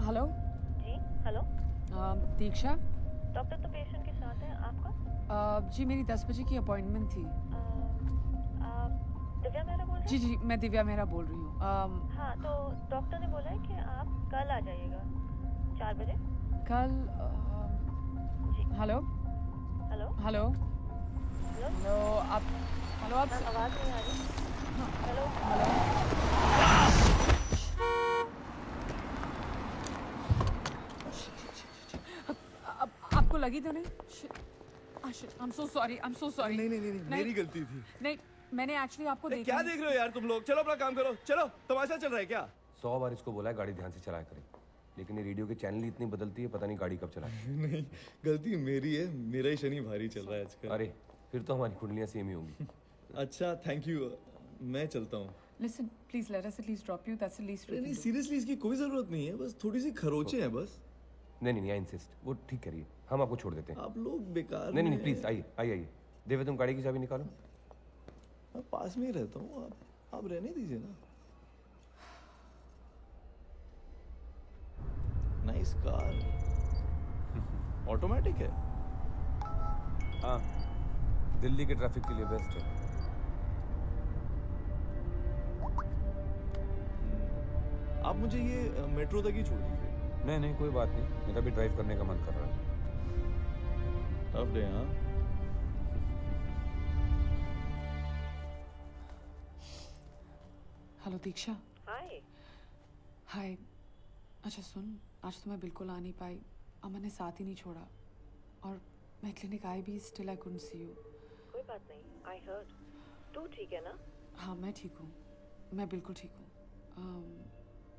Hello जी हेलो। दीक्षा? डॉक्टर तो पेशेंट के साथ है, आपका? जी मेरी 10 बजे की अपॉइंटमेंट थी। दिव्या मेहरा बोल रहे हैं? जी मैं दिव्या मेहरा बोल रही हूँ। हाँ तो डॉक्टर ने बोला है कि आप कल आ जाइएगा 4 बजे। कल? जी। हेलो हेलो हेलो हेलो आप आवाज़ नहीं आ रही। हेलो हेलो लगी तो नहीं? I'm so sorry. I'm so sorry. नहीं, मेरी गलती थी। नहीं, मैंने एक्चुअली आपको देखा। क्या देख रहे हो यार तुम लोग? चलो अपना काम करो, चलो। तमाशा चल रहा है क्या? 100 बार इसको बोला है गाड़ी ध्यान से चलाया करे, लेकिन ये रेडियो के चैनल ही इतनी बदलती है, पता नहीं गाड़ी कब चलाए। नहीं, गलती मेरी है, मेरा ही शनि भारी चल रहा है आजकल। अरे फिर तो हमारी कुंडलियां सेम ही होंगी। अच्छा, थैंक यू। मैं चलता हूँ। Listen, please let us at least drop you. That's the least we can नहीं, do. सीरियसली इसकी कोई जरूरत नहीं है, बस थोड़ी सी खरोचे हैं बस। नहीं, आई इंसिस्ट, वो ठीक करिए, हम आपको छोड़ देते हैं। आप लोग बेकार। नहीं, प्लीज आइए। देवे, तुम गाड़ी की चाबी निकालो। मैं पास में ही रहता हूँ, आप रहने दीजिए ना। नाइस कार, ऑटोमेटिक है। हाँ, दिल्ली के ट्रैफिक के लिए बेस्ट है। आप मुझे ये मेट्रो तक ही छोड़ दीजिए। नहीं, कोई बात नहीं, मेरा भी ड्राइव करने का मन कर रहा है। टफ डे, हाँ। हेलो दीक्षा। हाय। अच्छा सुन, आज तो मैं बिल्कुल आ नहीं पाई। अमन ने साथ ही नहीं छोड़ा, और मैं क्लिनिक आई भी, still I couldn't see you. कोई बात नहीं, आई हर्ड। तू ठीक है ना? हाँ, मैं ठीक हूँ, मैं बिल्कुल ठीक हूँ।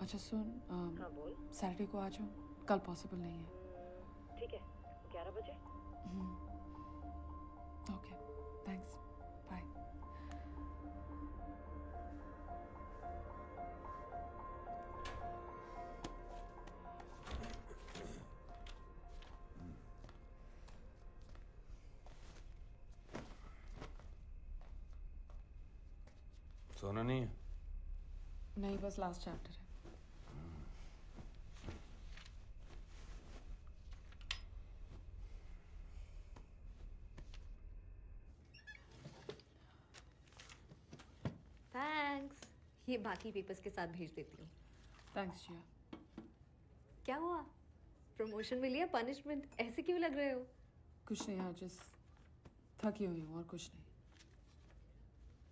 अच्छा सुन, हाँ बोल। सैटरडे को आ जाओ, कल पॉसिबल नहीं है। ठीक है, 11 बजे। Okay, thanks, bye. सोना नहीं है? नहीं, बस लास्ट चैप्टर है। थैंक्स, ये बाकी पेपर्स के साथ भेज देती हूँ। थैंक्स जिया। क्या हुआ, प्रमोशन मिली या पनिशमेंट? ऐसे क्यों लग रहे हो? कुछ नहीं यार, जस्ट थकी हुई हूँ और कुछ नहीं।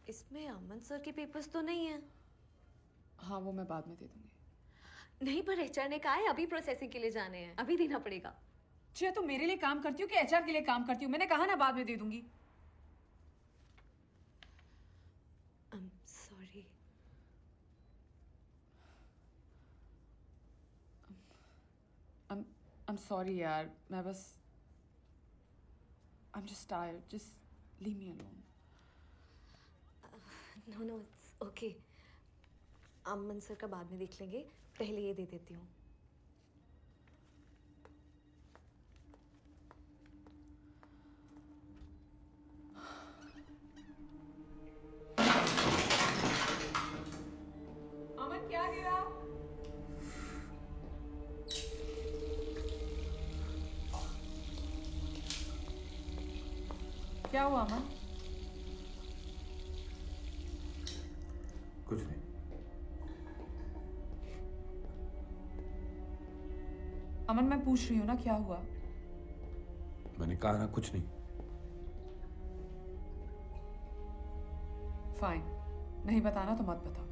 इसमें अमन सर के पेपर्स तो नहीं है? हाँ, वो मैं बाद में दे दूंगी। नहीं, पर एचआर ने कहा है अभी प्रोसेसिंग के लिए जाने हैं, अभी देना पड़ेगा। जिया, तुम मेरे लिए काम करती हो कि एचआर के लिए काम करती हो? मैंने कहा ना बाद में दे दूंगी। सॉरी। I'm sorry यार, मैं बस I'm just tired. Just leave me alone. No, it's okay. Aman sir का बाद में देख लेंगे, पहले ये दे देती हूँ। अमन, क्या गिरा? क्या हुआ अमन? कुछ नहीं। अमन, मैं पूछ रही हूँ ना, क्या हुआ? मैंने कहा ना, कुछ नहीं। फाइन, नहीं बताना तो मत बताओ।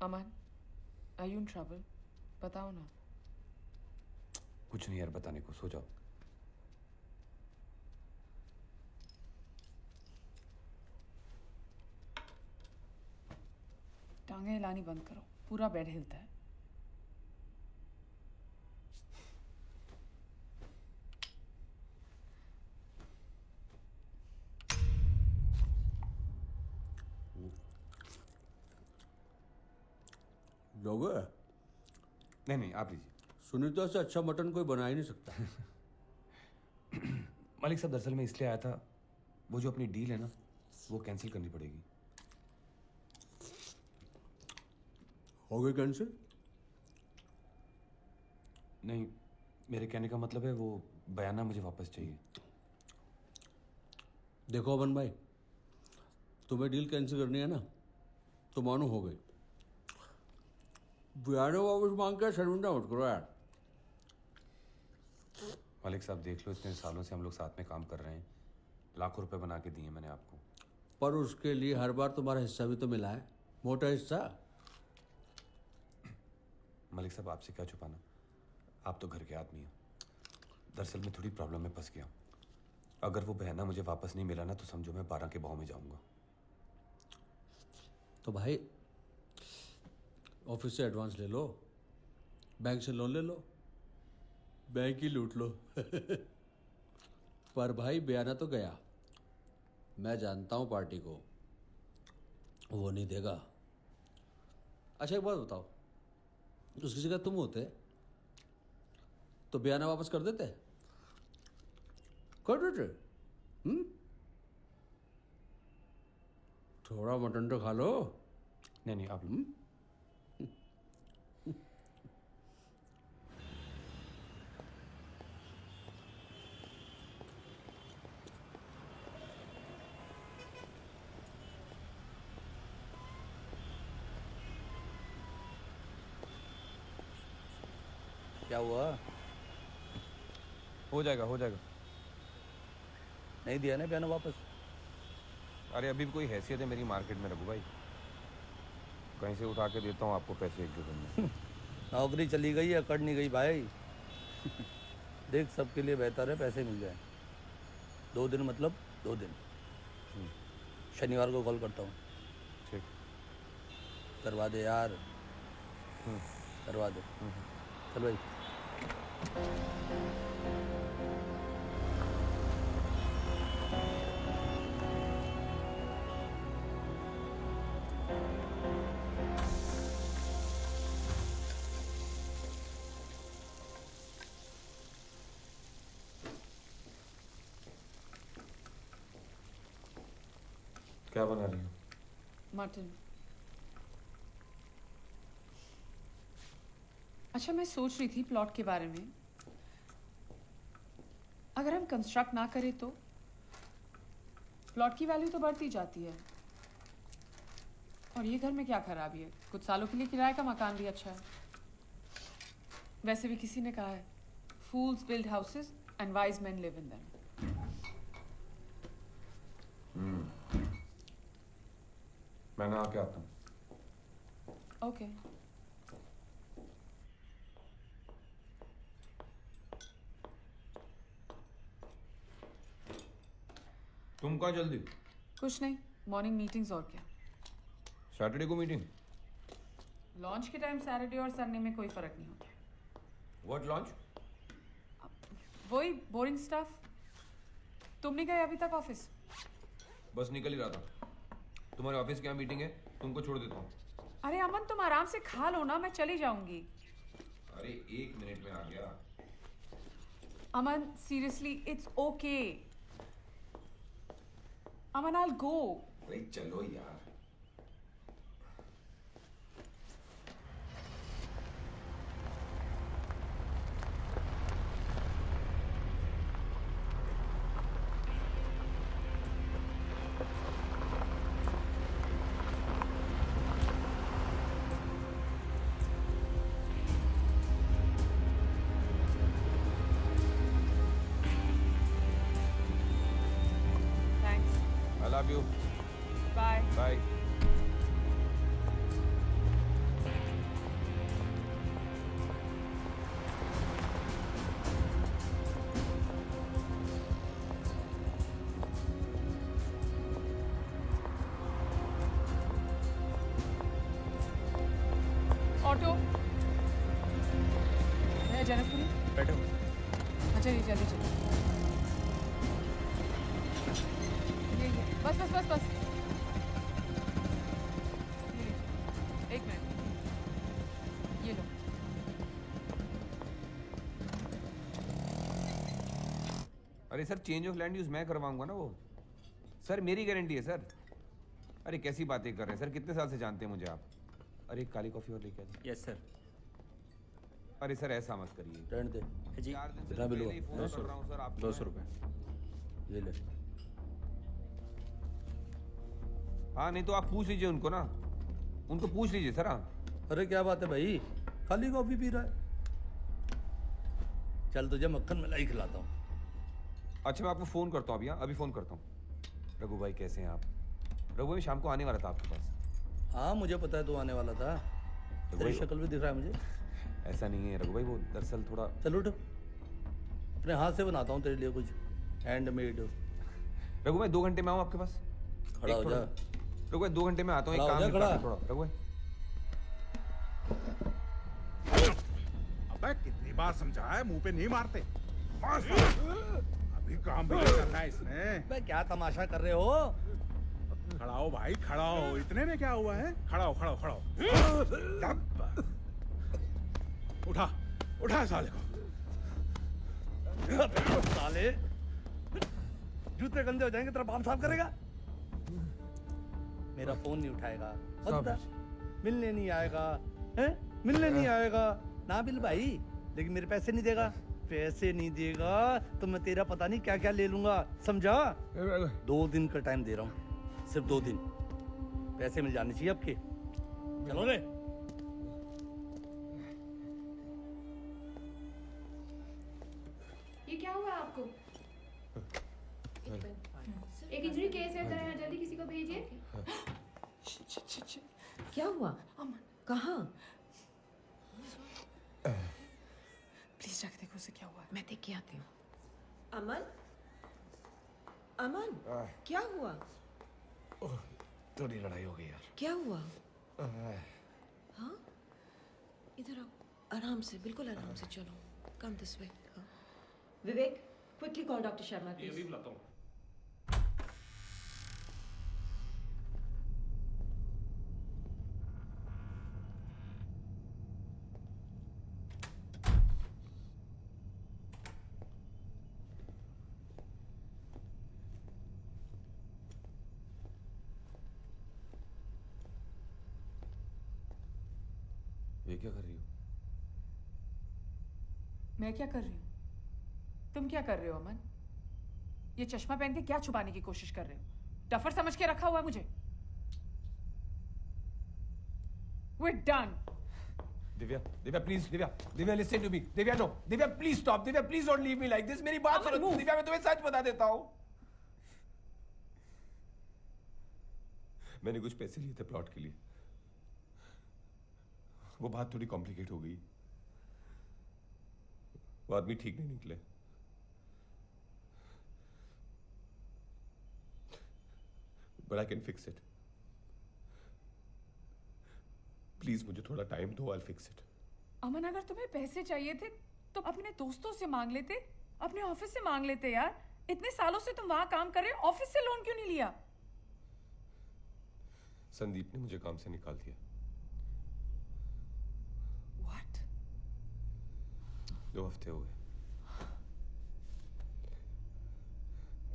अमन, are you in trouble? बताओ ना। कुछ नहीं यार, बताने को, सो जाओ। टांगे हिलानी बंद करो, पूरा बेड हिलता है। लोगे? नहीं, आप लीजिए। सुनीता से अच्छा मटन कोई बना ही नहीं सकता। मालिक साहब, दरअसल मैं इसलिए आया था, वो जो अपनी डील है ना, वो कैंसिल करनी पड़ेगी। हो गई कैंसिल? नहीं, मेरे कहने का मतलब है वो बयाना मुझे वापस चाहिए। देखो अमन भाई, तुम्हें डील कैंसिल करनी है ना, तो मानो हो गई। बयाने वापस मांग के शर्मिंदा मत करो यार। मालिक साहब देख लो, इतने सालों से हम लोग साथ में काम कर रहे हैं, लाखों रुपए बना के दिए मैंने आपको। पर उसके लिए हर बार तुम्हारा हिस्सा भी तो मिला है, मोटा हिस्सा। मलिक साहब आपसे क्या छुपाना, आप तो घर के आदमी हैं। दरअसल मैं थोड़ी प्रॉब्लम में फंस गया हूँ। अगर वो बहना मुझे वापस नहीं मिला ना तो समझो मैं 12 के भाव में जाऊंगा। तो भाई ऑफिस से एडवांस ले लो, बैंक से लोन ले लो, बैंक ही लूट लो। पर भाई बयाना तो गया, मैं जानता हूँ पार्टी को, वो नहीं देगा। अच्छा एक बात बताओ, उसकी जगह तुम होते तो बयाना वापस कर देते? कर देते? थोड़ा मटन तो खा लो। नहीं नहीं आप क्या हुआ? हो जाएगा हो जाएगा। नहीं दिया ना बयाना वापस? अरे अभी भी कोई हैसियत है मेरी मार्केट में रघु भाई, कहीं से उठा के देता हूँ आपको पैसे एक दो दिन में। नौकरी चली गई या कट नहीं गई भाई। देख सबके लिए बेहतर है पैसे मिल जाए। 2 दिन मतलब 2 दिन। शनिवार को कॉल करता हूँ। ठीक। करवा दे यार, करवा दे। चल भाई। क्या बना रही हो? मटन। अच्छा मैं सोच रही थी प्लॉट के बारे में, अगर हम कंस्ट्रक्ट ना करें तो प्लॉट की वैल्यू तो बढ़ती जाती है, और ये घर में क्या खराबी है, कुछ सालों के लिए किराए का मकान भी अच्छा है। वैसे भी किसी ने कहा है, fools build houses and wise men live in them. मैं ना आके आता हूँ। ओके। तुम कहाँ जल्दी? कुछ नहीं, मॉर्निंग मीटिंग्स और क्या। सैटरडे को मीटिंग? लॉन्च के टाइम सैटरडे और संडे में कोई फर्क नहीं होता। What launch? वही बोरिंग स्टफ। तुम नहीं गए अभी तक ऑफिस? बस निकल ही रहा था। तुम्हारे ऑफिस की यहाँ मीटिंग है, तुमको छोड़ देता हूँ। अरे अमन तुम आराम से खा लो ना, मैं चली जाऊंगी। अरे 1 मिनट में आ गया। Aman seriously it's okay. Aman I will go. अरे चलो यार। Thanks. I love you. Bye. Bye. Auto है जनकपुरी। बैठो। अच्छा ये जल्दी चलो। ये बस बस बस बस। ये लीजिए। 1 मिनट, ये लो। अरे sir change of land use मैं करवाऊंगा ना वो। सर मेरी गारंटी है सर। अरे कैसी बातें कर रहे हैं सर, कितने साल से जानते हैं मुझे आप। अरे एक काली कॉफी और लेके आ जाओ। Yes sir. अरे सर ऐसा मत करिए। रहने दे। जी। 4 दिन से कितना बिल पहले हुआ? ही फोन कर रहा हूँ सर आपको। 200 रुपये। ये ले। हाँ नहीं तो आप पूछ लीजिए उनको ना, उनको पूछ लीजिए सर। हाँ अरे क्या बात है भाई, खाली कॉफी पी रहा है? चल तुझे मक्खन मलाई खिलाता हूँ। अच्छा मैं आपको फ़ोन करता हूँ अभी फ़ोन करता हूँ। रघु भाई कैसे हैं आप? रघु भाई शाम को आने वाला था आपके पास। हाँ मुझे पता है तू आने वाला था, तेरी शक्ल भी दिख रहा है मुझे। ऐसा नहीं है रघु भाई, वो दरअसल थोड़ा। चल उठ, अपने हाथ से बनाता हूँ तेरे लिए कुछ हैंडमेड। रघु भाई 2 घंटे में आऊँ आपके पास? खड़ा हो जा। रघु भाई 2 घंटे में आता हूँ, एक काम निपटा के थोड़ा। रघु भाई अबे कितनी बार समझाया है, मुंह पे नहीं मारते। अभी काम भी नहीं करना है इसने। बे क्या तमाशा कर रहे हो? खड़ा हो भाई, खड़ा हो। इतने में क्या हुआ है? खड़ा हो, खड़ा हो, खड़ा हो। उठा उठा साले को। साले जूते गंदे हो जाएंगे, तेरा बाप साफ करेगा? मेरा फोन नहीं उठाएगा, मिलने नहीं आएगा, हैं? मिलने नहीं आएगा ना बिल भाई, लेकिन मेरे पैसे नहीं देगा। पैसे नहीं देगा तो मैं तेरा पता नहीं क्या क्या ले लूंगा, समझा? 2 दिन का टाइम दे रहा हूँ, सिर्फ 2 दिन। पैसे मिल जाने चाहिए आपके। चलो रे। ये क्या हुआ आपको? एक इंजरी केस है, जरा जल्दी किसी को भेजिए। क्या हुआ? कहाँ? प्लीज जाके देखो उसे क्या हुआ। मैं देख के आती हूँ। अमन, अमन, क्या हुआ? थोड़ी लड़ाई हो गई यार। क्या हुआ? हाँ, इधर आओ, आराम से, बिल्कुल आराम से। चलो, come this way. Vivek, quickly call doctor Sharma please. अभी बुलाता हूँ। ये क्या कर रही हो? मैं क्या कर रही हूँ? तुम क्या कर रहे हो अमन? ये चश्मा पहन के क्या छुपाने की कोशिश कर रहे हो? डफर समझ के रखा हुआ है मुझे? We're done. Divya, Divya please, Divya listen to me. Divya no, Divya please stop. Divya please don't leave me like this. मेरी बात सुनो दिव्या, मैं तुम्हें सच बता देता हूँ। मैंने कुछ पैसे लिए थे प्लॉट के लिए, वो बात थोड़ी कॉम्प्लिकेट हो गई। वो आदमी ठीक नहीं निकले। But I can fix it. Please मुझे थोड़ा टाइम दो, I'll fix it. अमन अगर तुम्हें पैसे चाहिए थे तो अपने दोस्तों से मांग लेते, अपने ऑफिस से मांग लेते यार। इतने सालों से तुम वहां काम कर रहे हो, ऑफिस से लोन क्यों नहीं लिया? संदीप ने मुझे काम से निकाल दिया। What? 2 हफ्ते हो गए,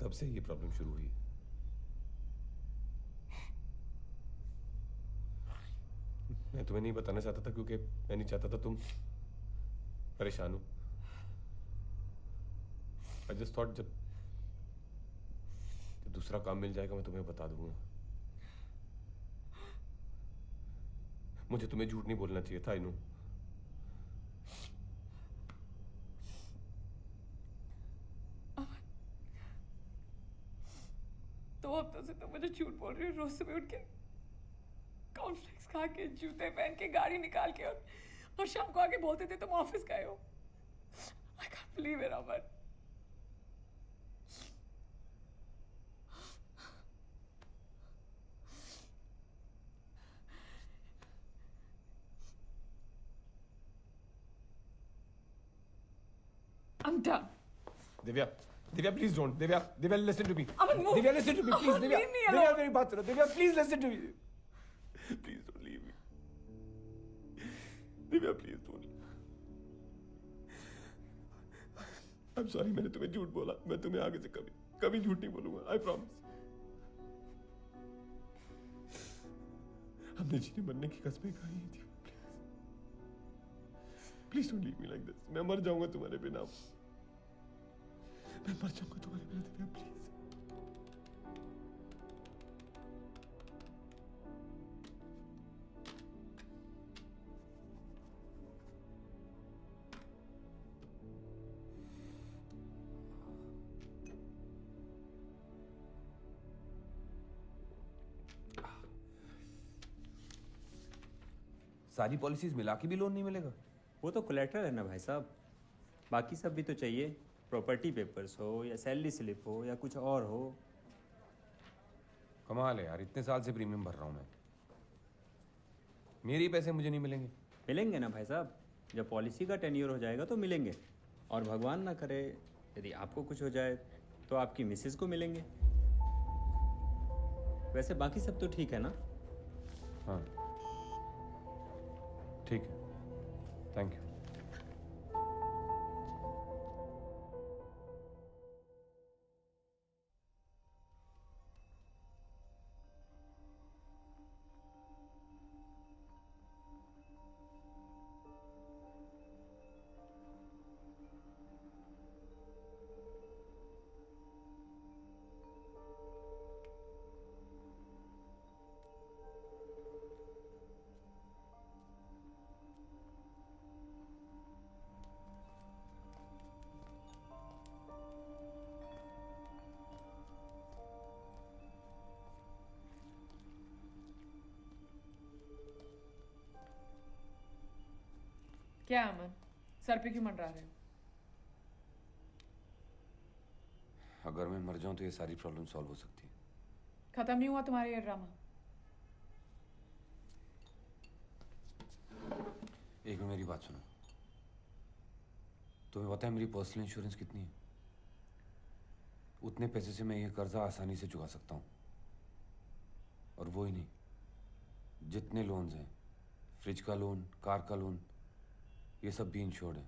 तब से ये प्रॉब्लम शुरू हुई। मैं तुम्हें नहीं बताना चाहता था क्योंकि मैं नहीं चाहता था तुम परेशान हो। I just thought जब दूसरा काम मिल जाएगा मैं तुम्हें बता दूंगा। मुझे तुम्हें झूठ नहीं बोलना चाहिए था, I know। दो हफ्तों से तुम मुझे झूठ बोल रही हो। रोज सुबह उठ के कॉर्नफ्लेक्स खा के, जूते पहन के, गाड़ी निकाल के और शाम को आके बोलते थे तुम ऑफिस गए हो। I can't believe it, Aman. I'm done. Divya, Divya please don't. Divya, Divya listen to me. Aman move. Divya listen to me please. Aman, Divya, leave me Divya alone. मेरी बात सुनो। Divya please listen to me. Please don't leave me. Divya please don't. I am sorry, मैंने तुम्हें झूठ बोला। मैं तुम्हें आगे से कभी झूठ नहीं बोलूंगा, आई प्रॉमिस। हमने जीने मरने की कसमें खाई थी। Please don't leave me like this. मैं मर जाऊंगा तुम्हारे बिना। मैं मर जाऊंगा तुम्हारे बिना दिव्या, प्लीज। सारी पॉलिसीज मिला के भी लोन नहीं मिलेगा? वो तो कोलेटरल है ना भाई साहब, बाकी सब भी तो चाहिए। प्रॉपर्टी पेपर्स हो या सैलरी स्लिप हो या कुछ और हो। कमाल है यार, इतने साल से प्रीमियम भर रहा हूँ मैं, मेरे ही पैसे मुझे नहीं मिलेंगे। मिलेंगे ना भाई साहब, जब पॉलिसी का टेन्योर हो जाएगा तो मिलेंगे। और भगवान ना करे यदि आपको कुछ हो जाए तो आपकी मिसेज को मिलेंगे। वैसे बाकी सब तो ठीक है ना? हाँ ठीक है, थैंक यू। क्या अमन, सर पे क्यों मंडरा रहे हो? अगर मैं मर जाऊं तो ये सारी प्रॉब्लम सॉल्व हो सकती है। खत्म नहीं हुआ तुम्हारा ये ड्रामा? एक मिनट मेरी बात सुनो। तुम्हें पता है मेरी पर्सनल इंश्योरेंस कितनी है? उतने पैसे से मैं ये कर्जा आसानी से चुका सकता हूँ। और वो ही नहीं, जितने लोन्स हैं, फ्रिज का लोन, कार का लोन, ये सब भी इंश्योर्ड है।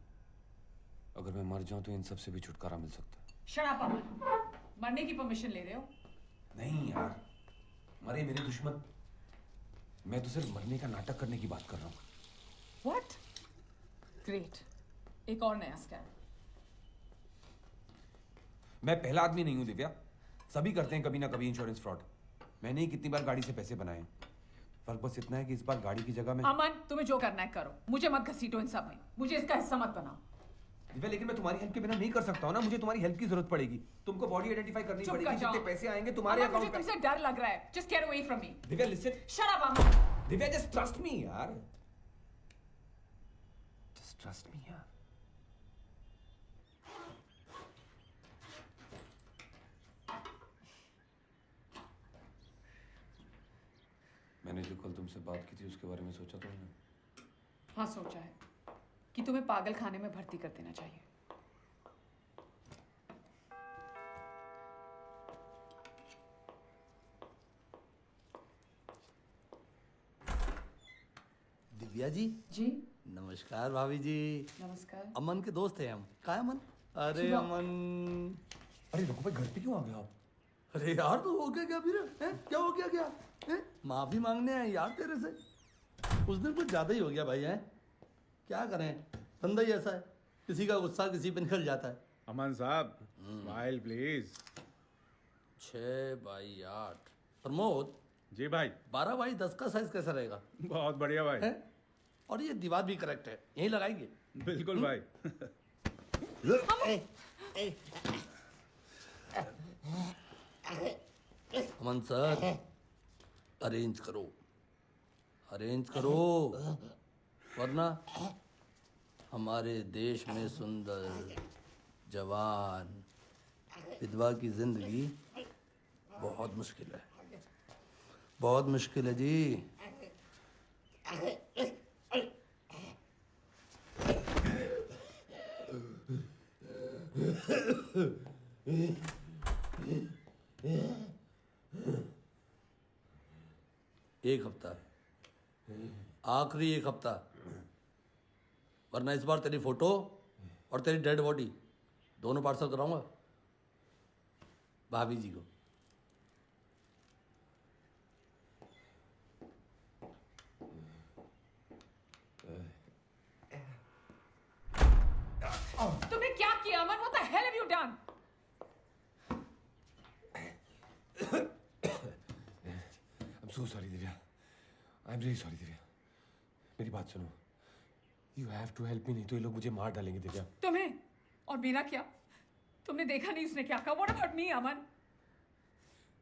अगर मैं मर जाऊं तो इन सब से भी छुटकारा मिल सकता है। शट अप अमन, मरने की परमिशन ले रहे हो? नहीं यार, मरे मेरे दुश्मन, मैं तो सिर्फ मरने का नाटक करने की बात कर रहा हूँ। What? ग्रेट, एक और नया स्कैम। मैं पहला आदमी नहीं हूं दिव्या, सभी करते हैं कभी ना कभी इंश्योरेंस फ्रॉड। मैंने ही कितनी बार गाड़ी से पैसे बनाए हैं। फर्क बस इतना है कि इस बार गाड़ी की जगह में। अमन, तुम्हें जो करना है करो, मुझे मत घसीटो इन सब में, मुझे इसका हिस्सा मत बनाओ। दिव्या लेकिन मैं तुम्हारी हेल्प के बिना नहीं कर सकता हूँ ना, मुझे तुम्हारी हेल्प की जरूरत पड़ेगी। तुमको बॉडी आइडेंटिफाई करनी पड़ेगी, जितने पैसे आएंगे तुम्हारे अमन, मुझे अकाउंट में। तुमसे डर लग रहा है। Just get away from me. Divya listen. Shut up Aman. Divya just trust me यार, जस्ट ट्रस्ट मी यार। मैंने जो कल तुमसे बात की थी उसके बारे में सोचा तुमने? हाँ सोचा है कि तुम्हें पागल खाने में भर्ती कर देना चाहिए। दिव्या जी। जी नमस्कार भाभी जी। नमस्कार। अमन के दोस्त हैं हम। कहाँ है अमन? अरे सुबह। अमन, अरे रुको भाई, घर पे क्यों आ गए आप? अरे यार तो हो गया क्या फिर? हैं? क्या हो गया क्या? हैं? माफी मांगने आए यार तेरे से। उस दिन कुछ ज्यादा ही हो गया भाई। हैं क्या करें, धंधा ही ऐसा है, किसी का गुस्सा किसी पे निकल जाता है। अमन साहब, smile please. 6x8। Pramod ji भाई। 12x10 का साइज कैसा रहेगा? बहुत बढ़िया भाई। हैं? और ये दीवार भी करेक्ट है, यही लगाएंगे। बिल्कुल भाई। अमन सर, अरेंज करो, अरेंज करो, वरना हमारे देश में सुंदर जवान विधवा की जिंदगी बहुत मुश्किल है, बहुत मुश्किल है जी। एक हफ्ता, आखिरी एक हफ्ता, वरना इस बार तेरी फोटो और तेरी डेड बॉडी दोनों पार्सल कराऊंगा भाभी जी को। तुमने क्या किया अमन? What the hell have you done? I'm so sorry Divya, I'm really sorry Divya. मेरी बात सुनो, You have to help me, नहीं तो ये लोग मुझे मार डालेंगे दिव्या। तुम्हें और मेरा क्या? तुमने देखा नहीं उसने क्या कहा? What about me Aman?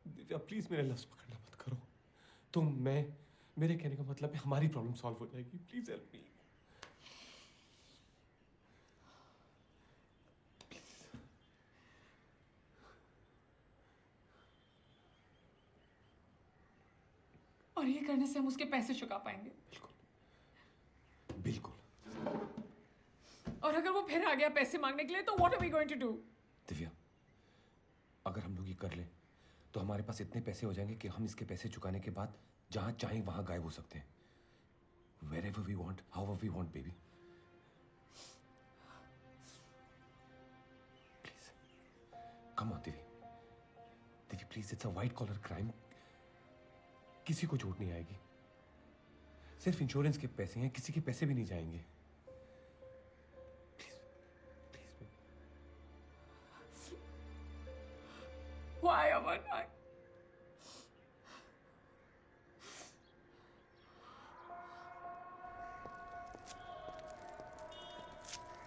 Divya please मेरे लफ्ज पकड़ना मत करो। तुम, मैं, मेरे कहने का मतलब है हमारी प्रॉब्लम सॉल्व हो जाएगी। Please help me. और ये करने से हम उसके पैसे चुका पाएंगे। बिल्कुल। और अगर वो फिर आ गया पैसे मांगने के लिए तो what are we going to do? Divya, अगर हम लोग ये कर ले तो हमारे पास इतने पैसे हो जाएंगे कि हम इसके पैसे चुकाने के बाद जहां चाहें वहां गायब हो सकते हैं। Wherever we want, however we want, baby. Please, come on, Divi. Divi, please, it's a white collar crime. किसी को चोट नहीं आएगी। सिर्फ इंश्योरेंस के पैसे हैं, किसी के पैसे भी नहीं जाएंगे। Why, Aman? Why?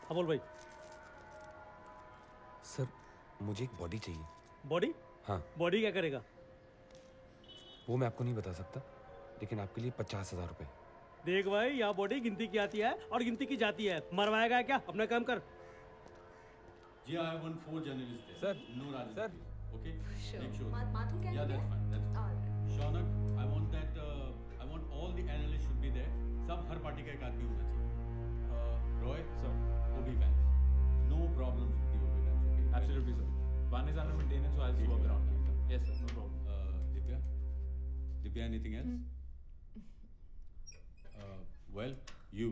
हाँ बोल भाई। सर, मुझे एक बॉडी चाहिए। बॉडी? हाँ। बॉडी क्या करेगा? वो मैं आपको नहीं बता सकता, लेकिन आपके लिए 50,000 रुपए। देख भाई, यहाँ बॉडी गिनती की आती है और गिनती की जाती है। मरवाएगा क्या? अपना काम कर। Yeah, I want 4 journalists there. Sir. No Rajan. Sir. Okay. Sure. Make sure. Madhu can Yeah, be that's there? fine. That's fine. Alright. Shaunak, I want that. I want all the analysts should be there. सब हर पार्टी का एक आदमी होना चाहिए. Roy, sir. OB fans. No problems with the OB fans. Okay. Absolutely, sir. One is under maintenance, so I'll just work around that. Yes, sir. No problem. Divya. Divya, anything else? Well, you.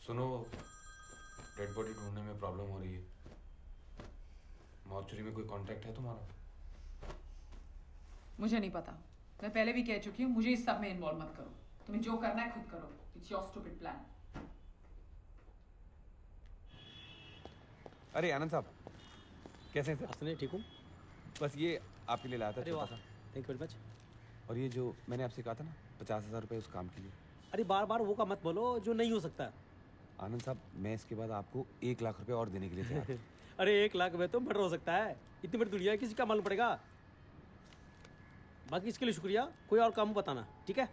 सुनो, डेड बॉडी ढूंढने में प्रॉब्लम हो रही है। मॉर्चरी में कोई कांटेक्ट है तुम्हारा? मुझे नहीं पता। मैं पहले भी कह चुकी हूँ, मुझे इस सब में इन्वॉल्व मत करो। तुम्हें जो करना है खुद करो। It's your stupid plan. अरे आनंद साहब, कैसे हैं सर? हंसने ठीक हूँ। बस ये आपके लिए लाया था। अरे छोटा वाह, सा। Thank you very much. और ये जो मैंने आपसे कहा था ना, 50,000 रुपए उस काम के लिए। अरे बार बार वो का मत बोलो जो नहीं हो सकता। आनंद साहब, मैं इसके बाद आपको 1 लाख रुपए और देने के लिए तैयार हूं। अरे 1 लाख में तो मर्डर हो सकता है। इतनी बड़ी दुनिया है, किसी का मालूम पड़ेगा। बाकी इसके लिए शुक्रिया। कोई और काम बताना, ठीक है?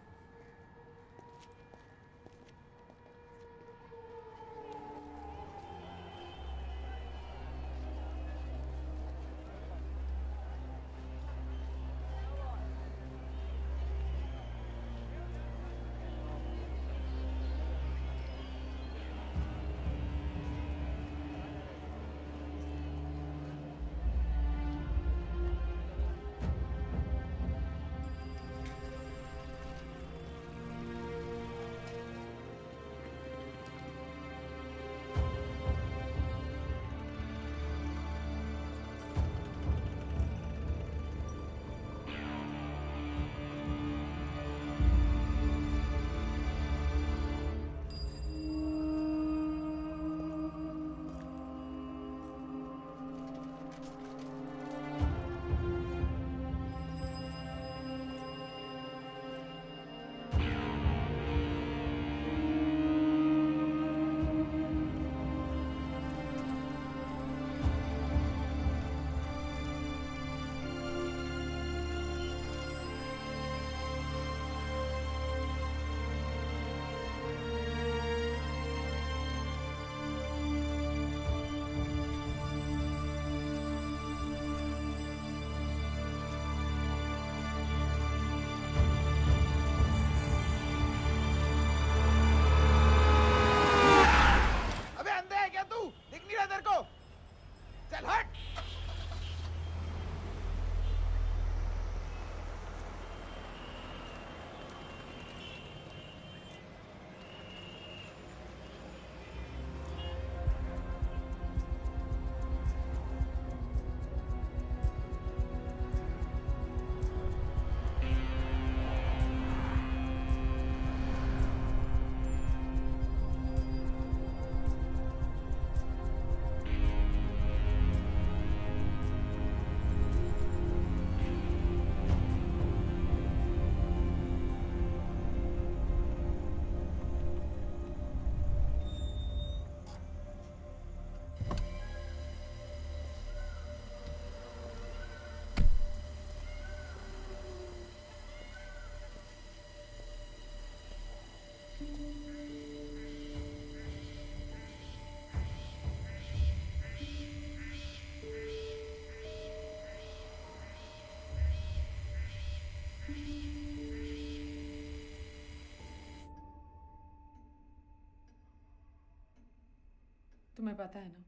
तुम्हें पता है ना,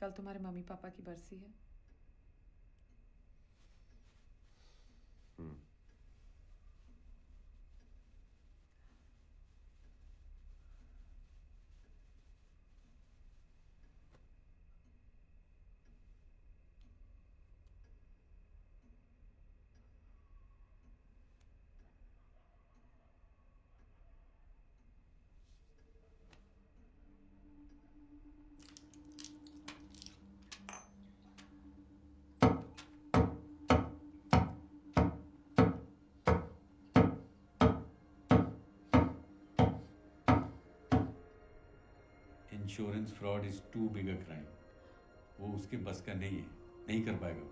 कल तुम्हारे मम्मी पापा की बरसी है। Insurance fraud is too big a crime. वो उसके बस का नहीं है, नहीं कर पाएगा वो।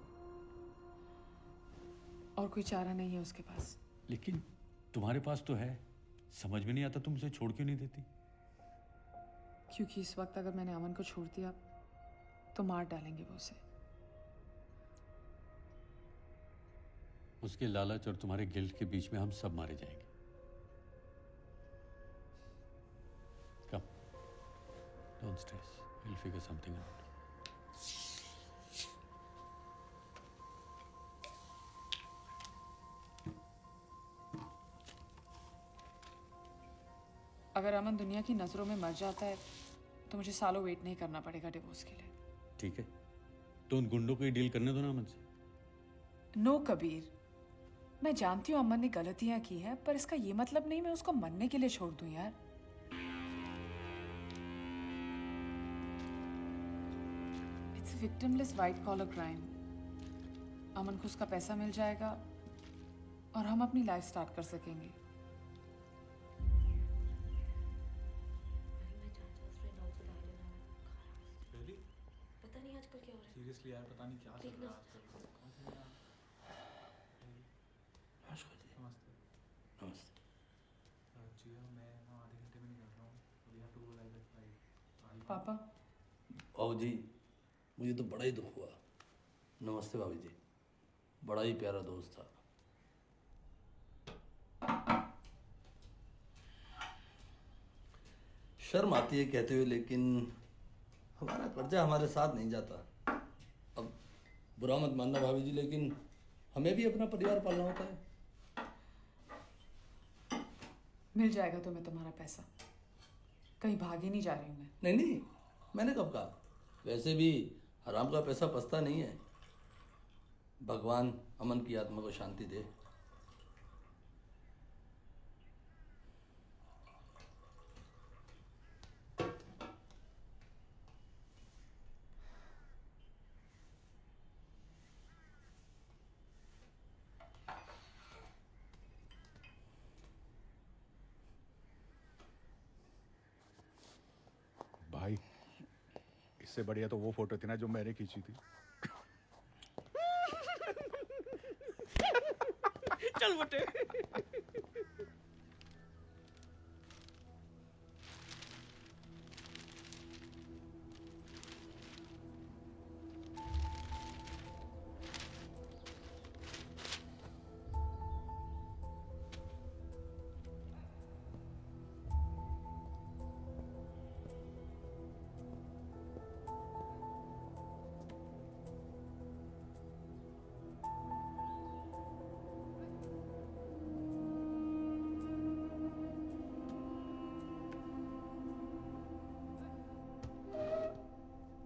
और कोई चारा नहीं है उसके पास। लेकिन तुम्हारे पास तो है। समझ में नहीं आता तुम उसे छोड़ क्यों नहीं देती? क्योंकि इस वक्त अगर मैंने अमन को छोड़ दिया तो मार डालेंगे वो उसे। उसके लालच और तुम्हारे गिल्ट के बीच में हम सब मारे जाएंगे। Calm, don't stress, will figure something out. अगर अमन दुनिया की नजरों में मर जाता है तो मुझे सालों वेट नहीं करना पड़ेगा डिवोर्स के लिए। ठीक है, तो उन गुंडों को ही डील करने दो ना अमन से। नो कबीर, मैं जानती हूँ अमन ने गलतियां की हैं, पर इसका ये मतलब नहीं मैं उसको मरने के लिए छोड़ दूं यार। It's victimless white collar crime. Aman को उसका पैसा मिल जाएगा और हम अपनी लाइफ स्टार्ट कर सकेंगे। पता नहीं आजकल क्या हो रहा है। सीरियसली यार, पता नहीं क्या चल रहा है आजकल। नमस्ते। नमस्ते। जी हाँ, मैं आधे घंटे में निकल रहा हूँ। We have to go like that flight. पापा। बाबू जी, मुझे तो बड़ा ही दुख हुआ। नमस्ते भाभी जी, बड़ा ही प्यारा दोस्त था। शर्म आती है कहते हुए, लेकिन हमारा कर्जा हमारे साथ नहीं जाता। अब बुरा मत मानना भाभी जी, लेकिन हमें भी अपना परिवार पालना होता है। मिल जाएगा तुम्हें तुम्हारा पैसा, कहीं भागे नहीं जा रही हूँ मैं। नहीं नहीं, मैंने कब कहा? वैसे भी हराम का पैसा पछता नहीं है। भगवान अमन की आत्मा को शांति दे। भाई, इससे बढ़िया तो वो फोटो थी ना जो मैंने खींची थी। चल बटे।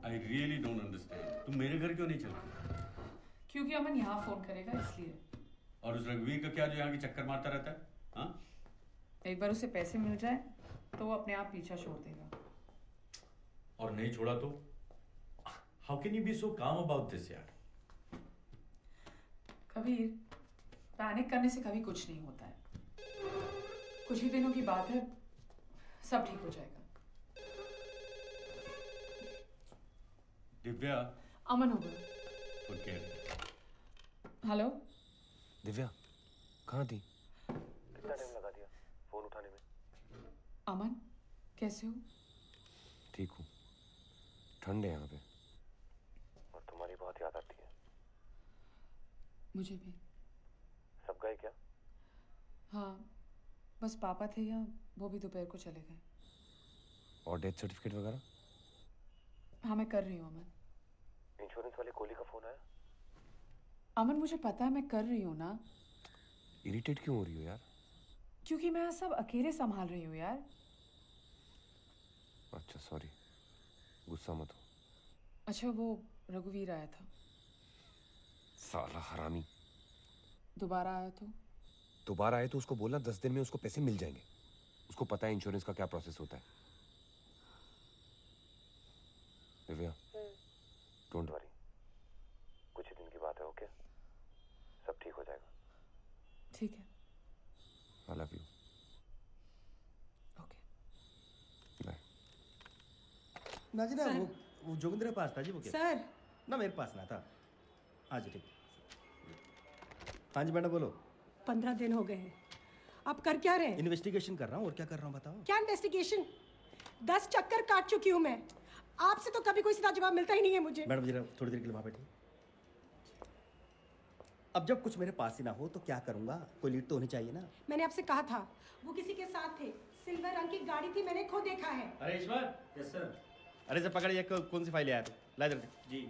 आई रियली डोंट अंडरस्टैंड, तुम मेरे घर क्यों नहीं चलती? क्योंकि अमन यहाँ फोन करेगा इसलिए। और उस रघुवीर का क्या जो यहाँ की चक्कर मारता रहता है? हाँ, एक बार उसे पैसे मिल जाए तो वो अपने आप पीछा छोड़ देगा। और नहीं छोड़ा तो? हाउ कैन यू बी सो काम अबाउट दिस यार? कबीर, पैनिक करने से कभी कुछ नहीं होता है। कुछ ही दिनों की बात है, सब ठीक हो जाएगा। दिव्या। अमन होगा। हेलो दिव्या, कहाँ थी? कितना टाइम लगा दिया फोन उठाने में? अमन, कैसे हो? ठीक हूँ, ठंड है यहाँ पे। और तुम्हारी बहुत याद आती है। मुझे भी। सब गए क्या? हाँ, बस पापा थे यहाँ, वो भी दोपहर को चले गए। और डेथ सर्टिफिकेट वगैरह? मैं कर रही हूँ अमन। इंश्योरेंस वाले कोहली का फोन आया? अमन मुझे पता है मैं कर रही हूँ ना, इरिटेट क्यों हो रही हो यार? क्योंकि मैं सब अकेले संभाल रही हूँ यार। अच्छा सॉरी, गुस्सा मत हो। अच्छा वो रघुवीर आया था, साला हरामी। दोबारा आया तो? दोबारा आए तो उसको बोलना 10 दिन में उसको पैसे मिल जाएंगे। उसको पता है इंश्योरेंस का क्या प्रोसेस होता है। दिव्या, डोंट वरी, कुछ ही दिन की बात है। ओके, सब ठीक हो जाएगा। ठीक है। I love you. Okay bye. ना जी ना, सर। वो जोगिंद्र के पास था जी। वो क्या सर। ना मेरे पास ना था। हाँ जी ठीक। हाँ जी मैडम बोलो। 15 दिन हो गए हैं, आप कर क्या रहे हैं? इन्वेस्टिगेशन कर रहा हूँ। और क्या कर रहा हूँ बताओ। क्या इन्वेस्टिगेशन? 10 चक्कर काट चुकी हूँ मैं। आपसे तो कभी कोई सीधा जवाब मिलता ही नहीं है मुझे। मैडम जरा थोड़ी देर के लिए वहाँ बैठिए। अब जब कुछ मेरे पास ही ना हो तो क्या करूँगा? कोई लीड तो होनी चाहिए ना। मैंने आपसे कहा था वो किसी के साथ थे, सिल्वर रंग की गाड़ी थी, मैंने खुद देखा है। अरे ईश्वर। Yes sir. अरे जब पकड़िए, कौन सी फाइल आया तो ला जल्दी। जी।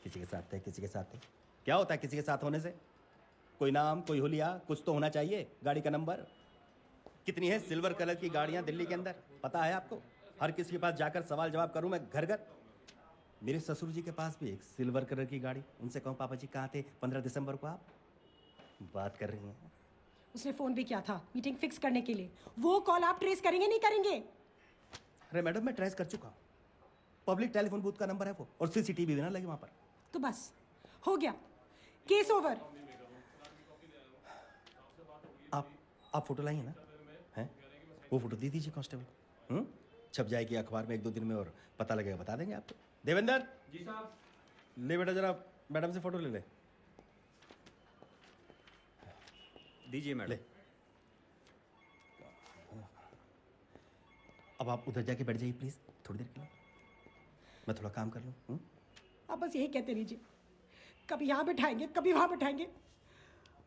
किसी के साथ थे, किसी के साथ थे। क्या होता है किसी के साथ होने से? कोई नाम, कोई हुलिया, कुछ तो होना चाहिए। गाड़ी का नंबर कितनी है सिल्वर कलर की गाड़ियां दिल्ली के अंदर, पता है आपको? हर किसी के पास जाकर सवाल जवाब करूं मैं घर घर। मेरे ससुर जी के पास भी एक सिल्वर कलर की गाड़ी। उनसे कहूं पापा जी कहाँ थे 15 दिसंबर को? आप बात कर रही हैं। उसने फोन भी किया था मीटिंग फिक्स करने के लिए। वो कॉल आप ट्रेस करेंगे नहीं करेंगे? अरे मैडम मैं ट्रेस कर चुका हूँ। पब्लिक टेलीफोन बूथ का नंबर है वो, और CCTV भी ना लगे वहां पर। तो बस हो गया, केस ओवर। आप फोटो लाइए ना? हैं? वो फोटो दे दीजिए कांस्टेबल। छप जाएगी अखबार में 1-2 दिन में, और पता लगेगा बता देंगे आपको। देवेंद्र जी साहब। ले बेटा जरा मैडम से फोटो ले ले। दीजिए मैडम। ले। अब आप उधर जाके बैठ जाइए प्लीज थोड़ी देर के लिए, मैं थोड़ा काम कर लूँ। आप बस यही कहते रहिए, कभी यहाँ बैठाएंगे कभी वहाँ बैठाएंगे,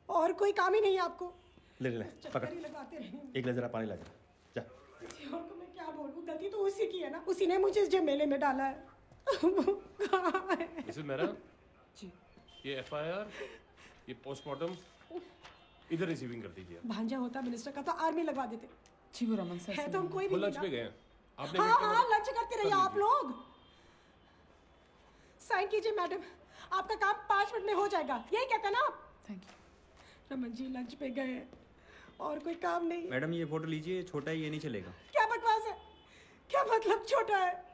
और कोई काम ही नहीं है आपको। ले ले ले पकड़। चक्कर ही लगाते रहेंगे। एक ले जरा पानी ला जरा जा। किसी और को मैं क्या बोलूं, गलती तो उसी की है ना, उसी ने मुझे इस झमेले में डाला है। कहाँ है? मिसेस मेहरा, जी। ये FIR, ये पोस्टमार्टम इधर रिसीविंग कर दीजिए। भांजा होता मिनिस्टर का तो आर्मी लगवा देते। जी वो रमन सर है तो हम कोई भी वो लंच नहीं पे ना। गए हैं। आपने हाँ वेट किया हाँ मतलब- लंच करते रहिए कर आप लोग। साइन कीजिए मैडम, आपका काम 5 मिनट में हो जाएगा, यही कहते हैं ना आप? Thank you. Raman ji lunch पे गए हैं और कोई काम नहीं है। मैडम ये फोटो लीजिए, छोटा है ये नहीं चलेगा। क्या बकवास है? क्या मतलब छोटा है?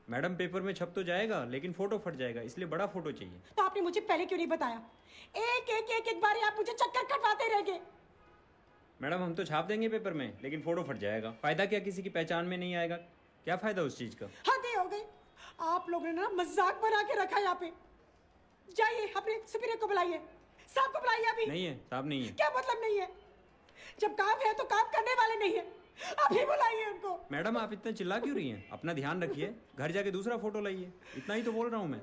मैडम पेपर में छप तो जाएगा लेकिन फोटो फट जाएगा, इसलिए बड़ा फोटो चाहिए। तो आपने मुझे पहले क्यों नहीं बताया? एक बार आप मुझे चक्कर कटवाते रह गए। मैडम हम तो छाप देंगे पेपर में, लेकिन फोटो फट जाएगा। फायदा क्या, किसी की पहचान में नहीं आएगा, क्या फायदा उस चीज का? हद हो गई, आप लोगों ने ना मजाक बना के रखा है यहाँ पे। जाइए अपने सुपीरियर को बुलाइए, साहब को बुलाइए अभी। नहीं है साहब, नहीं है। क्या मतलब नहीं है? जब काम है तो काम करने वाले नहीं है, अभी बुलाइए उनको। मैडम आप इतना चिल्ला क्यों रही हैं? अपना ध्यान रखिए, घर जाके दूसरा फोटो लाइए, इतना ही तो बोल रहा हूँ मैं।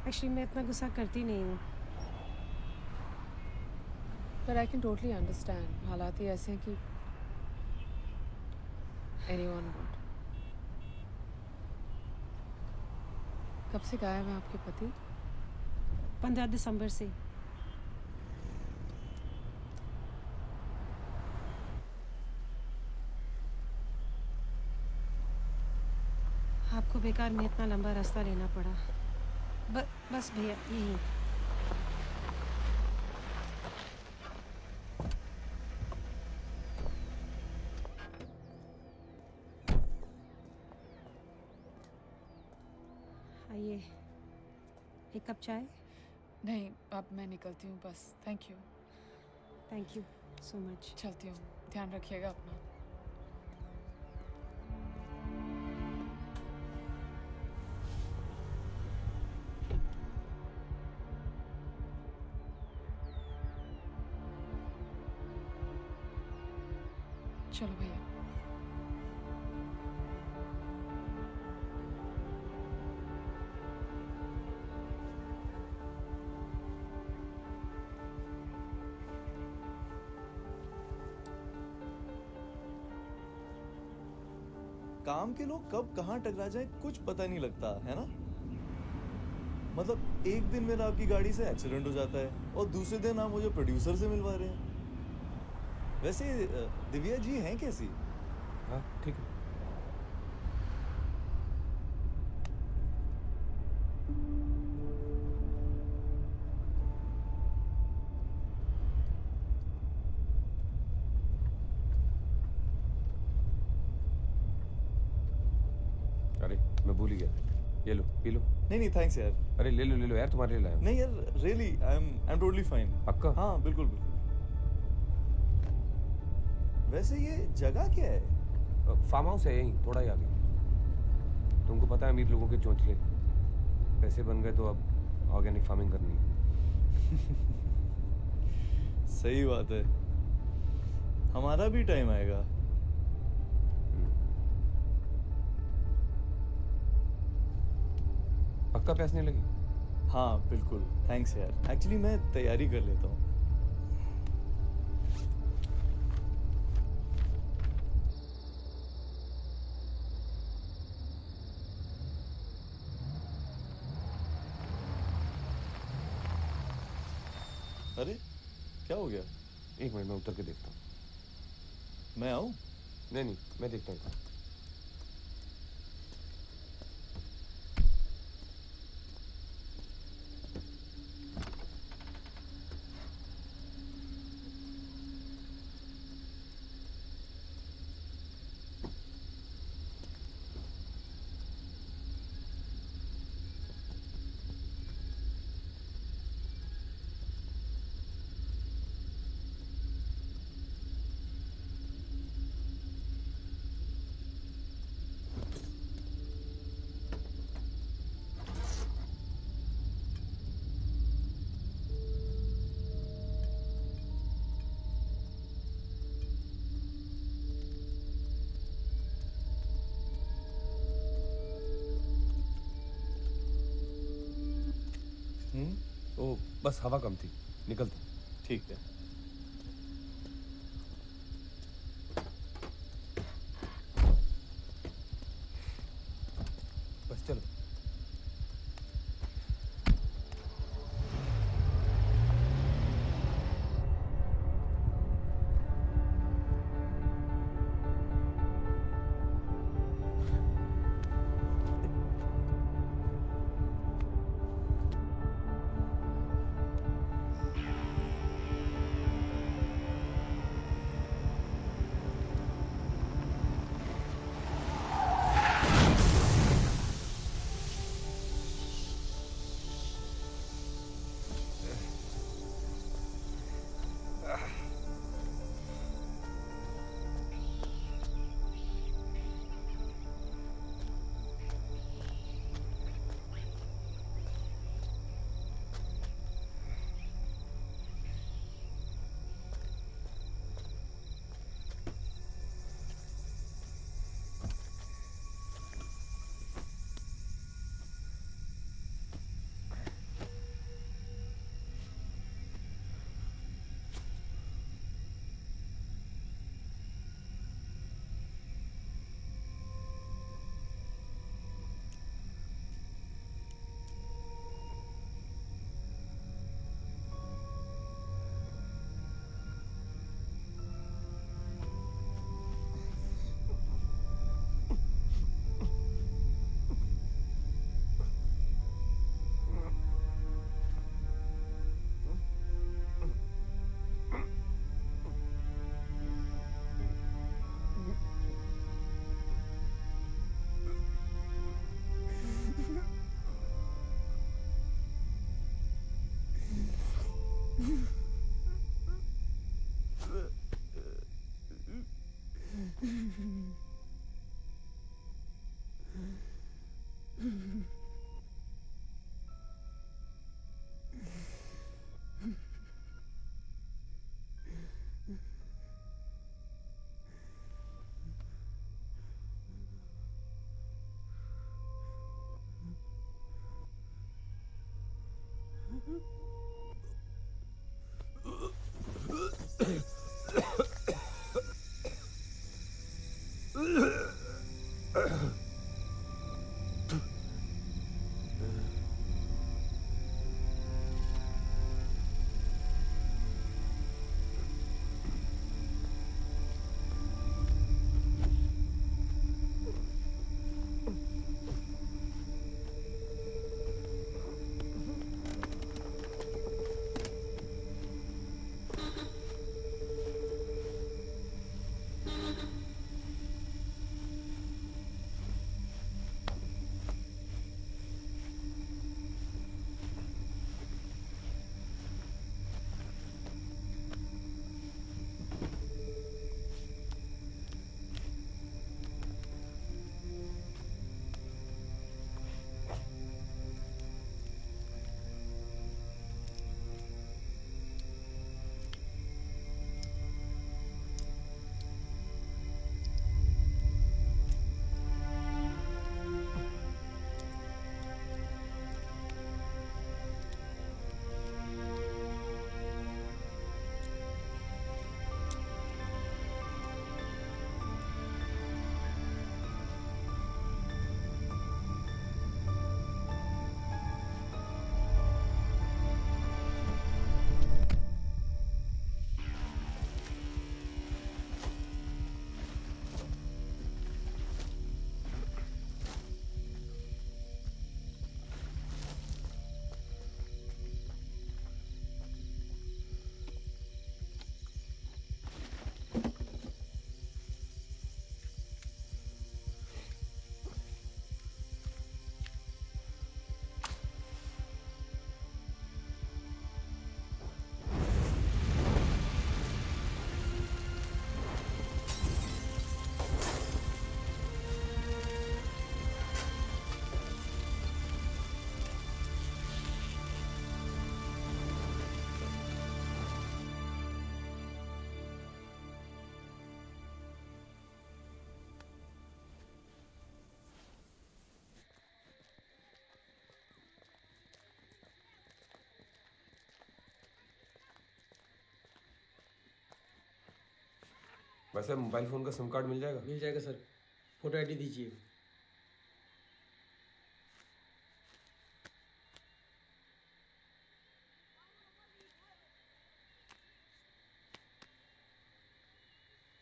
एक्चुअली मैं इतना गुस्सा करती नहीं हूँ। पर आई कैन टोटली अंडरस्टैंड, हालात ही ऐसे हैं कि एनीवन वुड। कब से गायब हैं आपके पति? 15 दिसंबर से। आपको बेकार में इतना लंबा रास्ता लेना पड़ा। बस भैया यही। आइए, एक कप चाय? नहीं, अब मैं निकलती हूँ बस। Thank you. Thank you so much. चलती हूँ, ध्यान रखिएगा अपना। चलो भैया। काम के लोग कब कहाँ टकरा जाए कुछ पता नहीं लगता है ना। मतलब एक दिन मेरा आपकी गाड़ी से एक्सीडेंट हो जाता है और दूसरे दिन आप मुझे प्रोड्यूसर से मिलवा रहे हैं। वैसे दिव्या जी हैं कैसी? हाँ ठीक है। अरे मैं भूल ही गया, ये लो पी लो। नहीं थैंक्स यार। अरे ले लो यार, तुम्हारे लिए लाया हूं। नहीं यार really I am totally fine. पक्का? हाँ बिल्कुल बिल्कुल। वैसे ये जगह क्या है? फार्म हाउस है यहीं थोड़ा ही आगे। तुमको पता है अमीर लोगों के चोंचले, पैसे बन गए तो अब ऑर्गेनिक फार्मिंग करनी है। सही बात है, हमारा भी टाइम आएगा। पक्का प्यास नहीं लगी? हाँ बिल्कुल थैंक्स यार, एक्चुअली मैं तैयारी कर लेता हूँ। अरे क्या हो गया? एक मिनट मैं उतर के देखता हूँ। मैं आऊँ? नहीं मैं देखता हूँ। ओ बस हवा कम थी, निकलता। ठीक है। बस चलो। वैसे मोबाइल फ़ोन का सिम कार्ड मिल जाएगा? मिल जाएगा सर, फोटो आईडी दीजिए।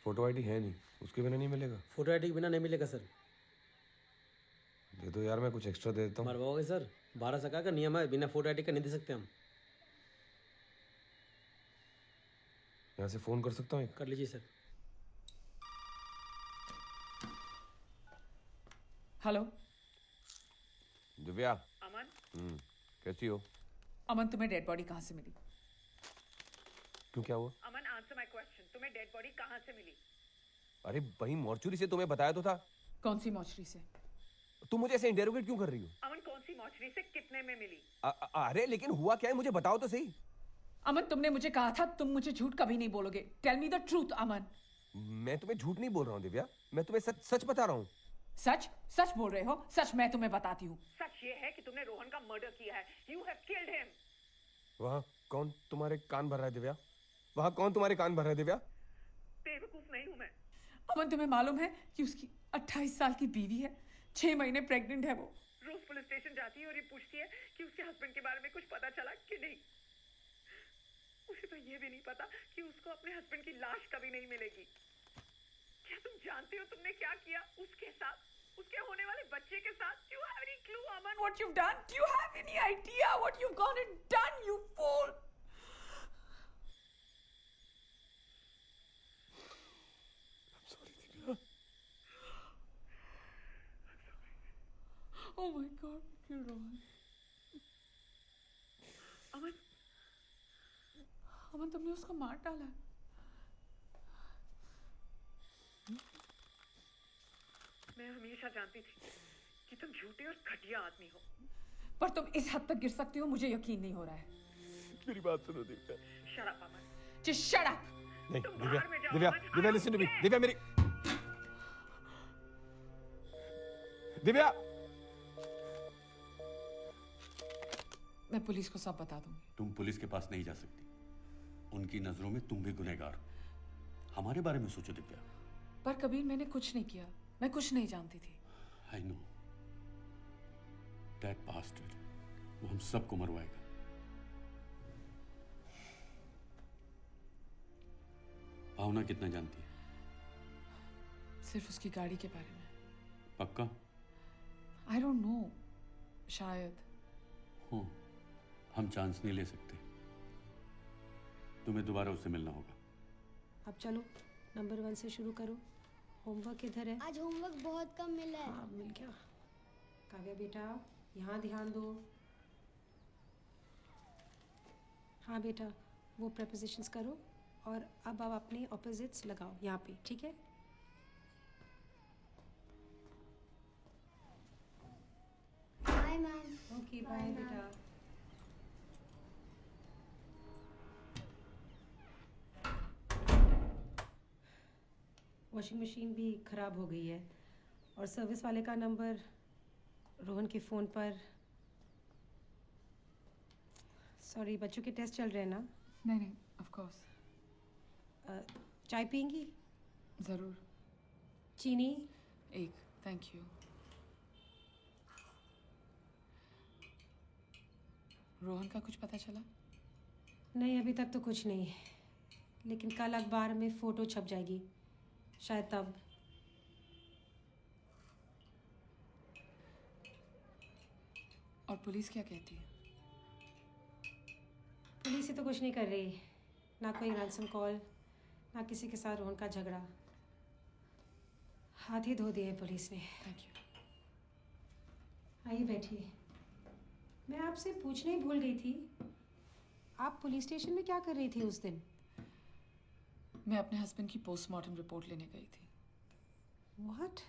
फोटो आईडी है नहीं, उसके बिना नहीं मिलेगा? फोटो आईडी के बिना नहीं मिलेगा सर। दे दो यार, मैं कुछ एक्स्ट्रा दे देता हूँ। मरवाओगे सर? 12 सरकार का नियम है, बिना फोटो आईडी का नहीं दे सकते हम। यहाँ से फ़ोन कर सकता हूँ? कर लीजिए सर। हेलो दिव्या। अमन। कैसी हो? अमन, तुम्हें डेड बॉडी कहाँ से मिली? क्यों, क्या हुआ? अमन, आंसर माय क्वेश्चन, तुम्हें डेड बॉडी कहाँ से मिली? अरे वही मॉर्चुरी से, तुम्हें बताया तो था। कौन सी मॉर्चरी से? तुम मुझे ऐसे इंटेरोगेट क्यों कर रही हो? अमन, कौन सी मॉर्चरी से, कितने में मिली? अरे लेकिन हुआ क्या है, मुझे बताओ तो सही। अमन, तुमने मुझे कहा था तुम मुझे झूठ कभी नहीं बोलोगे। टेल मी द ट्रूथ अमन। मैं तुम्हें झूठ नहीं बोल रहा हूँ दिव्या, मैं तुम्हें सच सच बता रहा हूँ। सच? सच बोल रहे हो? सच मैं तुम्हें बताती हूँ। सच ये है कि तुमने रोहन का मर्डर किया है। You have killed him. वहाँ कौन तुम्हारे कान भर रहा है दिव्या? वहाँ कौन तुम्हारे कान भर रहा है दिव्या? बेवकूफ नहीं हूँ मैं। अमन, तुम्हें मालूम है कि उसकी 28 साल की बीवी है, 6 महीने प्रेग्नेंट है वो। रोज पुलिस स्टेशन जाती है और ये पूछती है कि उसके हस्बैंड के बारे में कुछ पता चला कि नहीं। उसे तो ये भी नहीं पता कि उसको अपने हस्बैंड की लाश कभी नहीं मिलेगी। क्या तुम जानते हो तुमने क्या किया उसके साथ, उसके होने वाले बच्चे के साथ? Do you have any clue, Aman? What you've done? Do you have any idea what you've gone and done, you fool? I'm sorry Divya. Oh my God, kill Rohan. अमन, अमन, तुमने उसको मार डाला है। मैं हमेशा जानती थी कि तुम झूठे और घटिया आदमी हो। पर तुम इस हद तक गिर सकती हो, मुझे यकीन नहीं हो रहा है। मेरी बात सुनो Divya. Shut up, Aman. Just shut up. नहीं Divya, Divya, Divya listen to me. Divya मेरी, दिव्या। मैं पुलिस को सब बता दूंगी। तुम पुलिस के पास नहीं जा सकती, उनकी नजरों में तुम भी गुनहगार हो। हमारे बारे में सोचो दिव्या। पर कबीर, मैंने कुछ नहीं किया, मैं कुछ नहीं जानती थी। आई नो दैट बास्टर्ड, वो हम सबको मरवाएगा। भावना कितना जानती है? सिर्फ उसकी गाड़ी के बारे में। पक्का? आई डोंट नो, शायद। हो, हम चांस नहीं ले सकते। तुम्हें दोबारा उससे मिलना होगा। अब चलो नंबर 1 से शुरू करो। होमवर्क किधर है? आज होमवर्क बहुत कम मिला है। हाँ, मिल गया। काव्या बेटा, यहाँ ध्यान दो। हाँ बेटा, वो प्रेपोजिशंस करो और अब आप अपने ऑपोजिट्स लगाओ यहाँ पे, ठीक है? Bye ma'am. ओके, बाय बेटा। वॉशिंग मशीन भी ख़राब हो गई है और सर्विस वाले का नंबर रोहन के फ़ोन पर। सॉरी, बच्चों के टेस्ट चल रहे हैं ना? नहीं नहीं, ऑफ कोर्स। चाय पियेंगी? ज़रूर। चीनी? एक, थैंक यू। रोहन का कुछ पता चला? नहीं, अभी तक तो कुछ नहीं, लेकिन कल अखबार में फ़ोटो छप जाएगी, शायद तब। और पुलिस क्या कहती है? पुलिस ही तो कुछ नहीं कर रही, ना कोई रैंसम कॉल, ना किसी के साथ रोहन का झगड़ा। हाथ ही धो दिए पुलिस ने। Thank you. आइए बैठिए। मैं आपसे पूछने ही भूल गई थी, आप पुलिस स्टेशन में क्या कर रही थी उस दिन? मैं अपने हस्बैंड की पोस्टमार्टम रिपोर्ट लेने गई थी। What?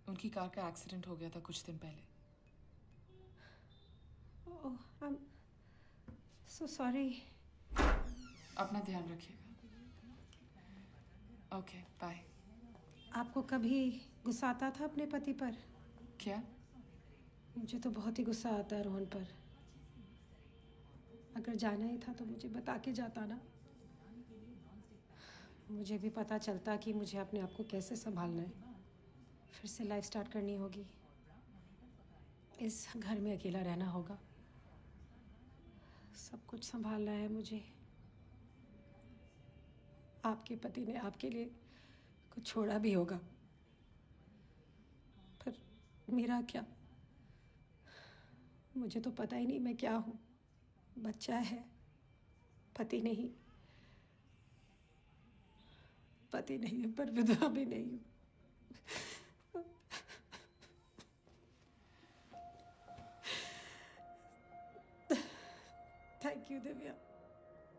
उनकी कार का एक्सीडेंट हो गया था कुछ दिन पहले। Oh, I'm so sorry. अपना ध्यान रखिएगा। Okay, bye. आपको कभी गुस्सा आता था अपने पति पर? क्या? मुझे तो बहुत ही गुस्सा आता है रोहन पर। अगर जाना ही था तो मुझे बता के जाता ना। मुझे भी पता चलता कि मुझे अपने आप को कैसे संभालना है। फिर से लाइफ स्टार्ट करनी होगी। इस घर में अकेला रहना होगा। सब कुछ संभालना है मुझे। आपके पति ने आपके लिए कुछ छोड़ा भी होगा, पर मेरा क्या? मुझे तो पता ही नहीं मैं क्या हूँ। बच्चा है, पति नहीं। पति नहीं है पर विधवा भी नहीं हूँ। Thank you Divya.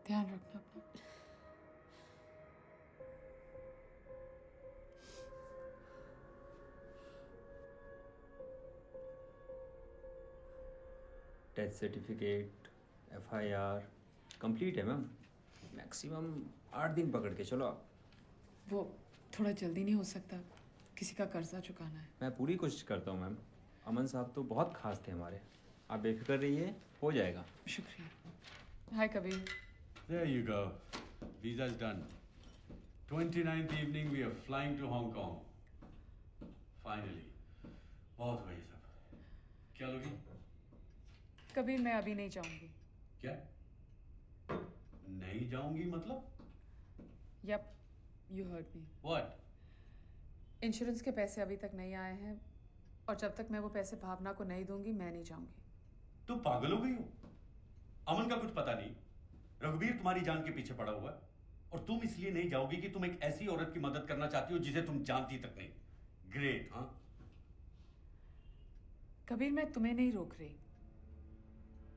ध्यान रखना अपना। डेथ सर्टिफिकेट, FIR कंप्लीट है मैम। मैक्सिमम 8 दिन पकड़ के चलो आप। वो थोड़ा जल्दी नहीं हो सकता? किसी का कर्जा चुकाना है। मैं पूरी कोशिश करता हूँ मैम। अमन साहब तो बहुत खास थे हमारे। आप बेफिक्र रहिए, हो जाएगा। शुक्रिया। हाय Kabir. There you go. Visa's done. 29th evening we are flying to Hong Kong. Finally. बहुत हो गया ये सब। क्या लोगी? कबीर मैं अभी नहीं जाऊंगी। क्या? नहीं जाऊंगी मतलब? Yup, you heard me. What? Insurance के पैसे अभी तक नहीं आए हैं और जब तक मैं वो पैसे भावना को नहीं दूंगी मैं नहीं जाऊंगी। तुम पागल हो गई हो? अमन का कुछ पता नहीं। रघुवीर तुम्हारी जान के पीछे पड़ा हुआ है और तुम इसलिए नहीं जाओगी कि तुम एक ऐसी औरत की मदद करना चाहती हो जिसे तुम जानती तक नहीं। ग्रेट, हाँ? कबीर मैं तुम्हें नहीं रोक रही,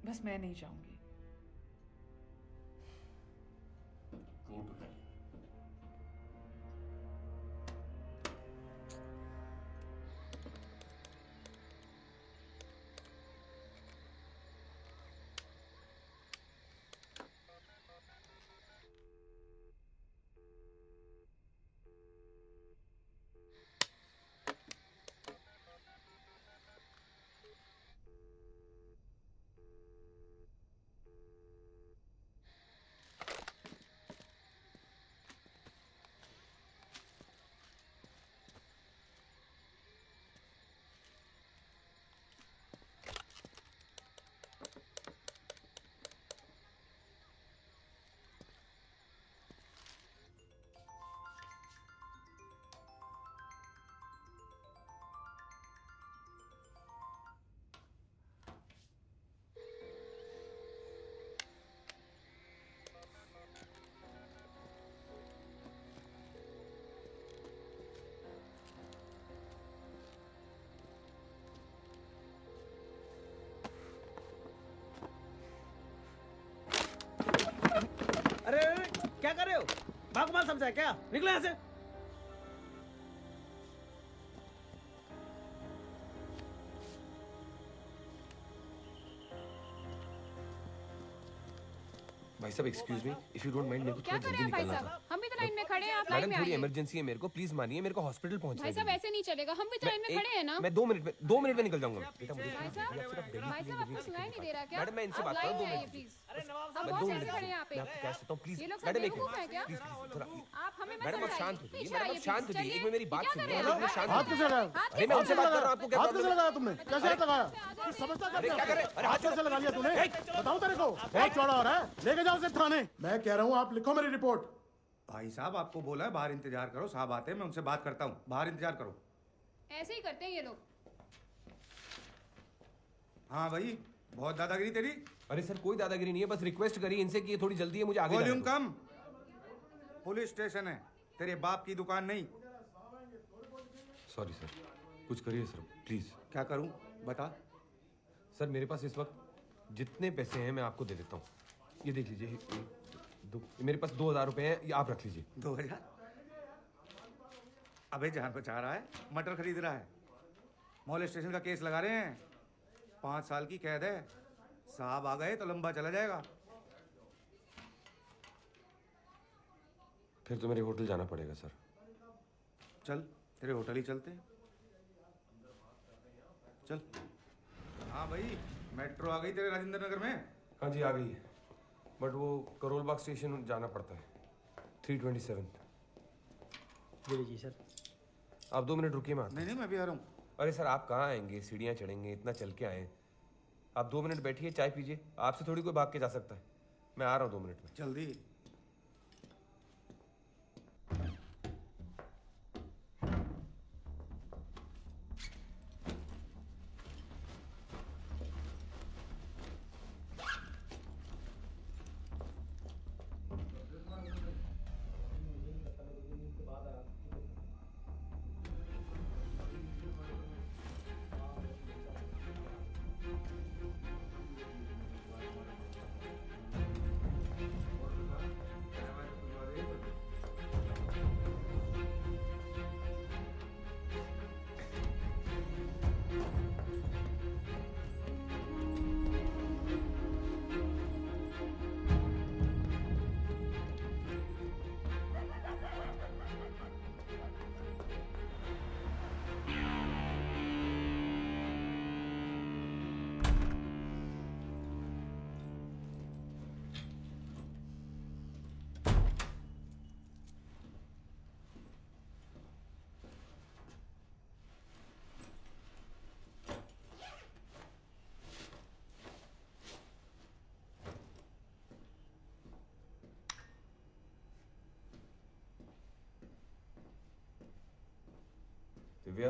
बस मैं नहीं जाऊंगी। Go to hell. अरे क्या कर रहे हो? भागमाल समझा क्या? निकलो यहाँ से। भाई साहब excuse me, if you don't mind, मेरे को क्या थोड़ा कर रहे जल्दी हैं भाई निकलना साहब? था। हम भी तो लाइन में खड़े हैं, आप लाइन मैडम में थोड़ी आइए। इमरजेंसी है मेरे को, प्लीज मानिए, मेरे को हॉस्पिटल पहुंचना भाई है। साहब ऐसे नहीं चलेगा, हम भी तो लाइन में खड़े हैं ना। मैं 2 मिनट में निकल जाऊंगा। बेटा मुझे भाई साहब आपको सुनाई नहीं दे रहा क्या? मैडम मैं इनसे आप बात कर रहा लाइन में हूँ, आइए प्लीज। आप मैं बहुत 2 ऐसे मिनट खड़े हैं यहाँ पे। मैं आपको कैश देता हूँ प्लीज। ये लोग सब मैडम एक बेवकूफ हैं क्या? प्लीज थोड़ा आप हमें मत मैडम आप समझाइए। शांत हो जाइए। पीछे मैडम आइए आप शांत हो प्लीज, जाइए। चलिए। एक मिनट मेरी बात क्या कर सुनिए। रहे हैं मैडम आप? शांत हाथ हो कैसे जाइए। लगाया? हाथ अरे मैं उनसे बात कर रहा हूँ, आपको क्या हाथ कैसे प्रॉब्लम लगाया तुमने? कैसे हाथ लगाया? समझता अरे क्या कर रहे हैं? अरे हाथ कैसे लगा लिया तूने? बताओ तेरे को। हाथ चौड़ा हो रहा है, लेके जाओ उसे थाने। मैं कह रहा हूँ आप लिखो मेरी रिपोर्ट। भाई साहब आपको बोला है बाहर इंतजार करो, साहब आते हैं, मैं उनसे बात करता हूँ, बाहर इंतजार करो। ऐसे ही करते हैं ये लोग। हाँ भाई, बहुत दादागिरी तेरी। अरे सर कोई दादागिरी नहीं है, बस रिक्वेस्ट करी इनसे कि ये थोड़ी जल्दी है, मुझे आगे वॉल्यूम जाना कम। पुलिस स्टेशन है, तेरे बाप की दुकान नहीं। है। सॉरी सर, कुछ करिए सर प्लीज। क्या करूं बता। सर मेरे पास इस वक्त जितने पैसे हैं मैं आपको दे देता हूँ। ये देख लीजिए, मेरे पास 2000 रुपए हैं, ये आप रख लीजिए। 2000? अबे जान बचा रहा है, मटर खरीद रहा है। मॉल स्टेशन का केस लगा रहे हैं, 5 साल की कैद है। साहब आ गए तो लंबा चला जाएगा। फिर तो मेरे होटल जाना पड़ेगा सर। चल तेरे होटल ही चलते हैं, चल। हाँ भाई, मेट्रो आ गई तेरे राजेंद्र नगर में। हाँ जी आ गई है, बट वो करोल बाग स्टेशन जाना पड़ता है। 327। जी लीजिए सर। आप 2 मिनट रुकिए, मैं नहीं मैं भी आ रहा हूँ। अरे सर, आप कहाँ आएंगे? सीढ़ियाँ चढ़ेंगे, इतना चल के आए। आप 2 मिनट बैठिए, चाय पीजिए। आपसे थोड़ी कोई भाग के जा सकता है। मैं आ रहा हूँ 2 मिनट में। जल्दी। Divya,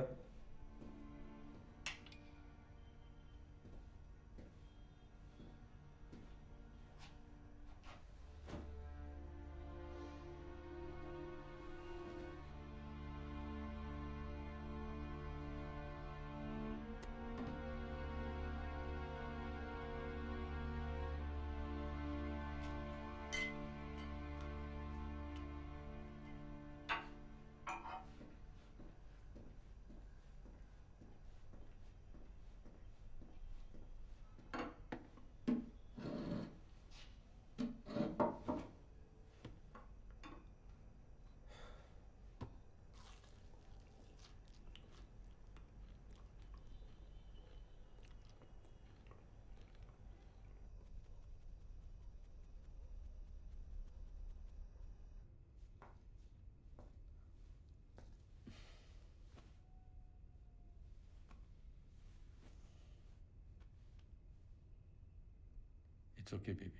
it's okay baby.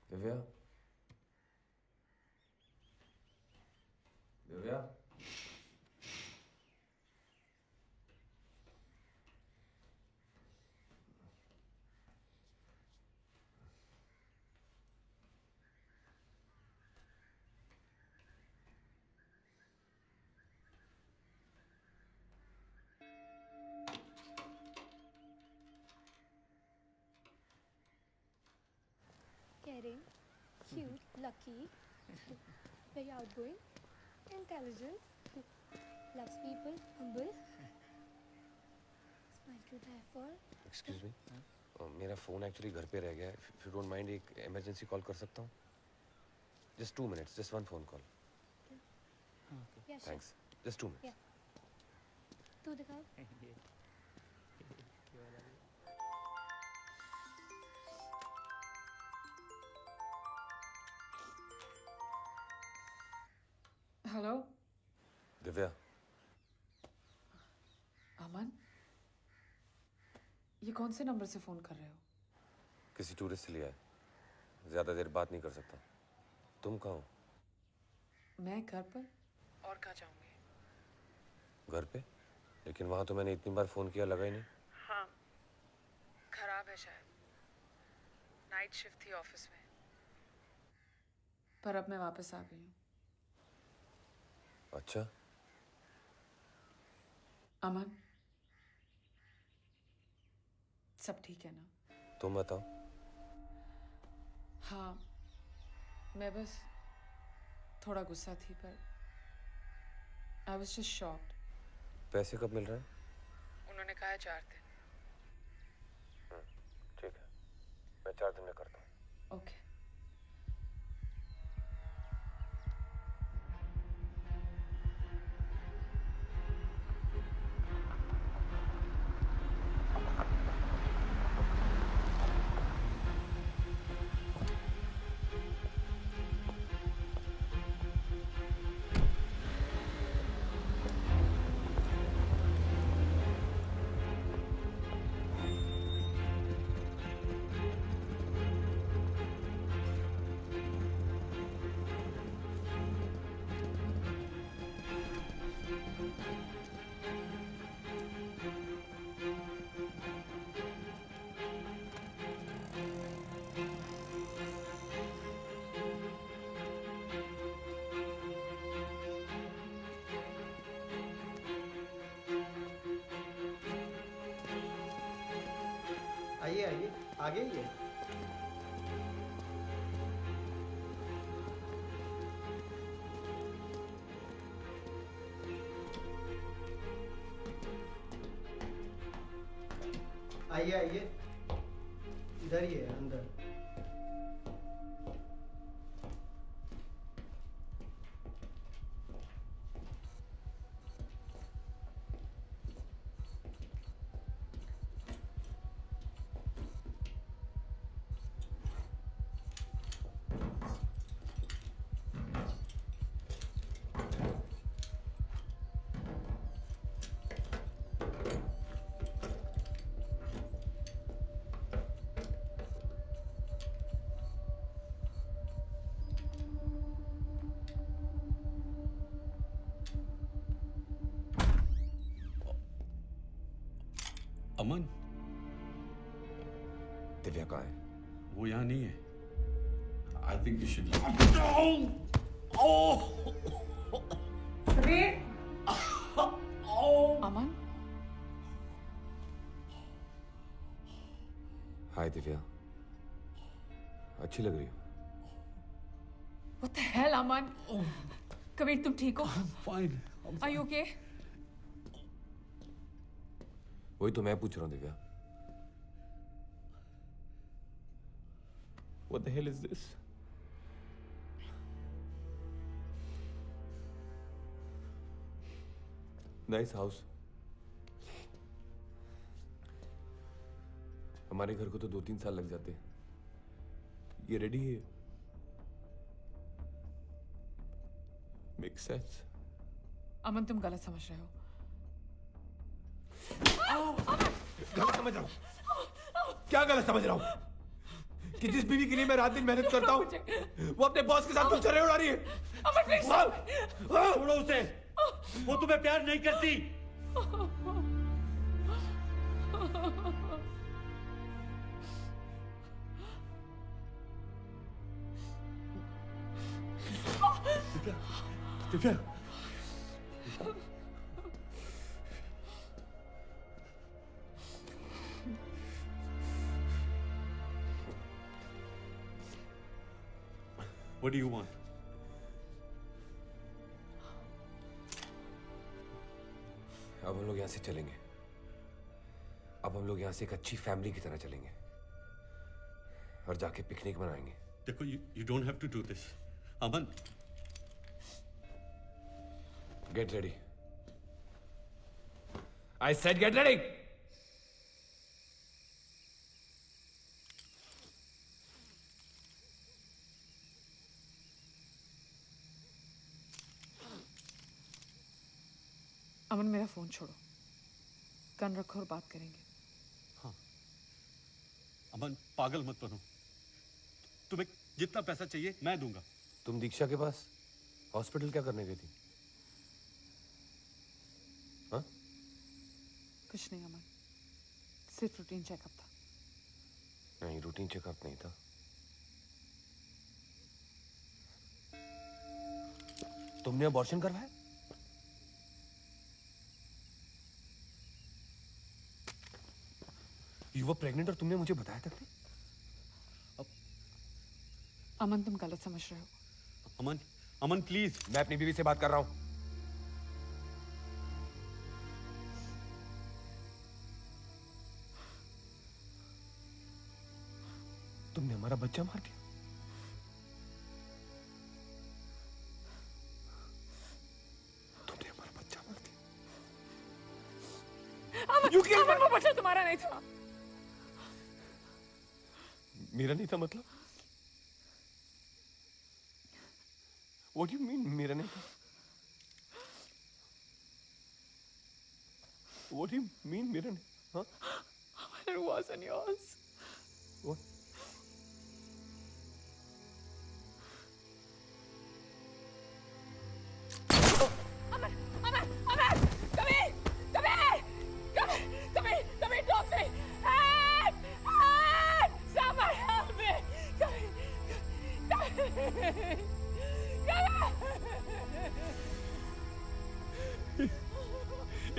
Divya, Divya, Caring, cute, lucky, very outgoing, intelligent, loves people, humble, smile to die for. Excuse me, मेरा फ़ोन एक्चुअली घर पे रह गया है। इफ यू डोंट माइंड, एक इमरजेंसी कॉल कर सकता हूँ? Just 2 minutes, just 1 phone call. Yeah, sure. Thanks, just 2 minutes. Yeah. तू दिखाओ। हेलो दिव्या, अमन, ये कौन से नंबर से फोन कर रहे हो? किसी टूरिस्ट से लिया है। ज़्यादा देर बात नहीं कर सकता। तुम कहाँ हो? मैं घर पर। और कहाँ जाऊंगी? घर पे? लेकिन वहाँ तो मैंने इतनी बार फ़ोन किया, लगा ही नहीं। हाँ, खराब है शायद। नाइट शिफ्ट थी ऑफिस में। पर अब मैं वापस आ गई हूँ। अच्छा। अमन, सब ठीक है ना? तुम बताओ। हाँ, मैं बस थोड़ा गुस्सा थी, पर आई वाज जस्ट शॉक्ड। पैसे कब मिल रहे हैं? उन्होंने कहा 4 दिन। दिन में करता हूँ। ओके। आइए आइए, आगे ही है। आइए आइए, इधर ही है अंदर। अमन, दिव्या कहाँ है? वो यहाँ नहीं है। I think you should. Aman, hi Divya, अच्छी लग रही हो। What the hell, अमन? कबीर, तुम ठीक हो? Fine. Are you okay? वही तो मैं पूछ रहा हूँ Divya. What the hell is this? Nice house. हमारे घर को तो 2-3 साल लग जाते। ये रेडी है। Makes sense. अमन, तुम गलत समझ रहे हो। गलत समझ रहा हूँ? क्या गलत समझ रहा हूँ? कि जिस बीवी के लिए मैं रात दिन मेहनत करता हूँ, वो अपने बॉस के साथ कुछ चढ़े उड़ा रही है। अमन, प्लीज छोड़ो उसे, वो तुम्हें प्यार नहीं करती। Divya, What do you want? अब हम लोग यहाँ से चलेंगे। अब हम लोग यहाँ से एक अच्छी फैमिली की तरह चलेंगे और जाके पिकनिक मनाएंगे। देखो, you don't have to do this. Aman, Get ready. I said get ready. अमन, मेरा फोन छोड़ो, गन रखो और बात करेंगे। हाँ। अमन, पागल मत बनो। तुम्हें जितना पैसा चाहिए मैं दूंगा। तुम दीक्षा के पास हॉस्पिटल क्या करने गई थी? हाँ? कुछ नहीं अमन, सिर्फ रूटीन चेकअप था। नहीं, रूटीन चेकअप नहीं था। तुमने अबॉर्शन करवाया? यू वर प्रेग्नेंट और तुमने मुझे बताया तक नहीं? अमन, तुम गलत समझ रहे हो। अमन, अमन प्लीज। मैं अपनी बीवी से बात कर रहा हूं। तुमने हमारा बच्चा मार दिया। तुमने हमारा बच्चा मार दिया। अमन, वो बच्चा तुम्हारा नहीं था। मेरा नहीं था मतलब? What do you mean मेरा नहीं था? What do you mean मेरा नहीं? Huh? It wasn't yours. What? Aman, come here, talk to me. Help! Someone help me! Come here.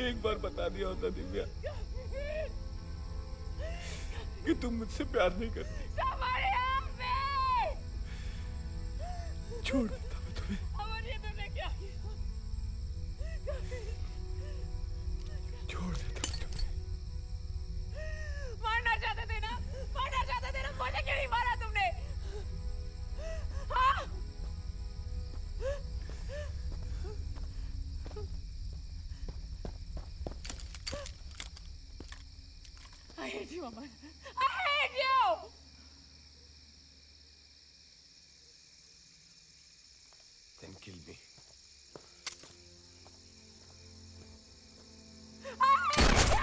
एक बार बता दिया होता दिव्या कि तुम मुझसे प्यार नहीं करती, छोड़ देता मैं तुम्हें। अमन, ये तुमने क्या किया? छोड़ देता मैं तुम्हें। मारना चाहते थे ना? मुझे क्यों नहीं मारा तुमने? हाँ? I hate you, Aman. I hate you! Then kill me. I hate you!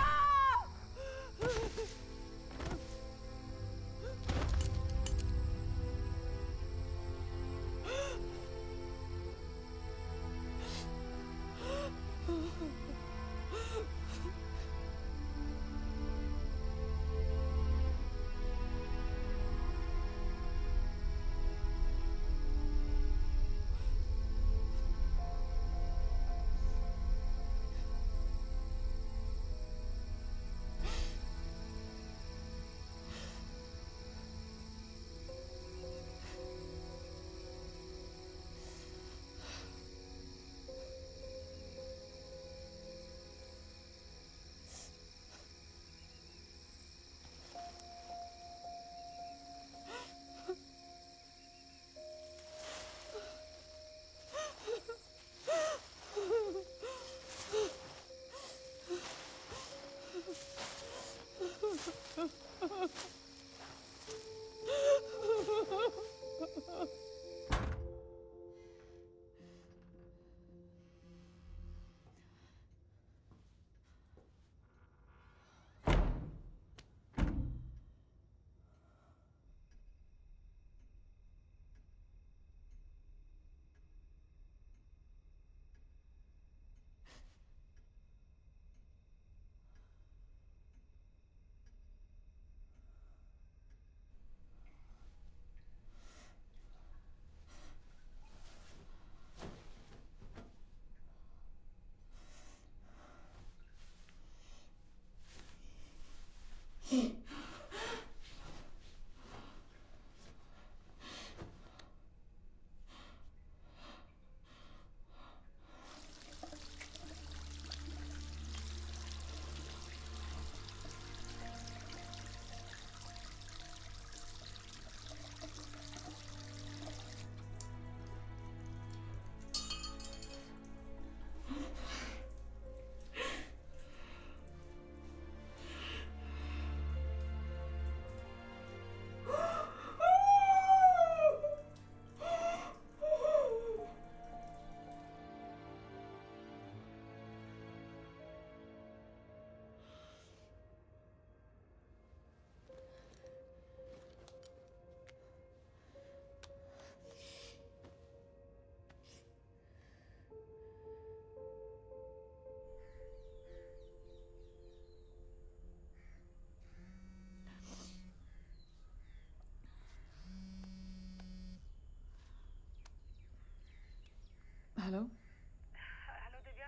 Hello hello Divya.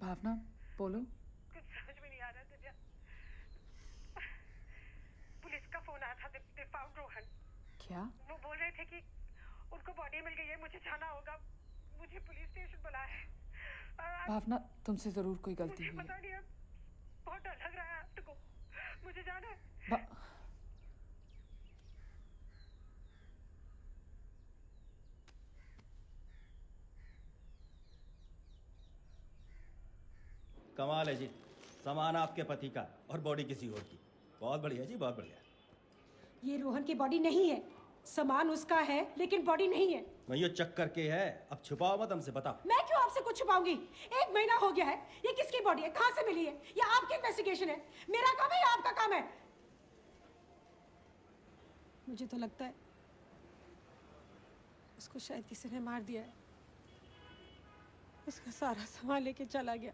Bhavna, बोलो। कुछ समझ में नहीं आ रहा दिव्या। पुलिस का फोन आया था। They found Rohan. क्या? वो बोल रहे थे कि उनको बॉडी मिल गई है, मुझे जाना होगा। मुझे पुलिस स्टेशन बुलाया है। भावना, तुमसे जरूर कोई गलती हुई है। पता नहीं, अब बहुत डर लग रहा है आपको। मुझे जाना है। कमाल है जी, सामान आपके पति का और बॉडी किसी और की। बहुत बढ़िया जी, बहुत बढ़िया। ये रोहन की बॉडी नहीं है, सामान उसका है लेकिन बॉडी नहीं है। मैं ये चक्कर के है, अब छुपाओ मत हमसे, बताओ। मैं क्यों आपसे कुछ छुपाऊंगी? 1 महीना हो गया है, ये किसकी बॉडी है, कहाँ से मिली है? ये आपकी इन्वेस्टिगेशन है, मेरा काम है या आपका काम है? मुझे तो लगता है उसको शायद किसी ने मार दिया है, उसका सारा सामान लेके चला गया।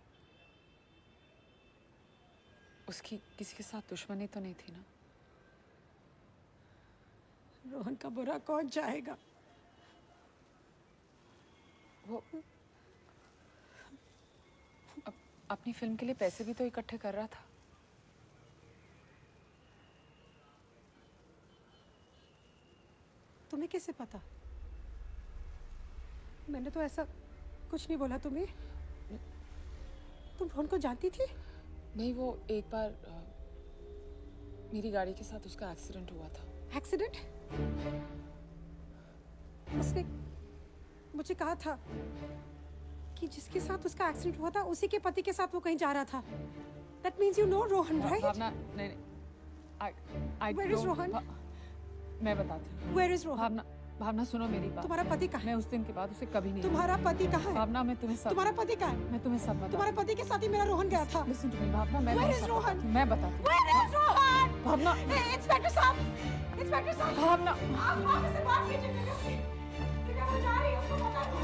उसकी किसी के साथ दुश्मनी तो नहीं थी ना? रोहन का बुरा कौन चाहेगा? वो अपनी फिल्म के लिए पैसे भी तो इकट्ठे कर रहा था। तुम्हें कैसे पता? मैंने तो ऐसा कुछ नहीं बोला तुम्हें। तुम रोहन को जानती थी? नहीं, वो एक बार मेरी गाड़ी के साथ उसका एक्सीडेंट हुआ था। एक्सीडेंट? उसने मुझे कहा था कि जिसके साथ उसका एक्सीडेंट हुआ था उसी के पति के साथ वो कहीं जा रहा था। That means you know Rohan, right? भावना, नहीं, I Where is Rohan? मैं बताती हूँ। Where is Rohan? भावना सुनो मेरी बात। तुम्हारा पति कहाँ है? मैं उस दिन के बाद उसे कभी नहीं। तुम्हारा पति कहाँ है? भावना, मैं तुम्हें सब। तुम्हारा पति कहाँ है? मैं तुम्हें सब बताती हूँ। तुम्हारे पति के साथ ही मेरा रोहन गया था। Listen to me, भावना, मैं Where तुम्हें is सब Rohan? बताती हूँ। मैं बताती हूँ। Where is Rohan? Bhavna, inspector साहब, इंस्पेक्टर साहब, भावना, आप वहाँ से बात कीजिए मेरे से। मैं वो जा रही हूँ, उसको बता दो।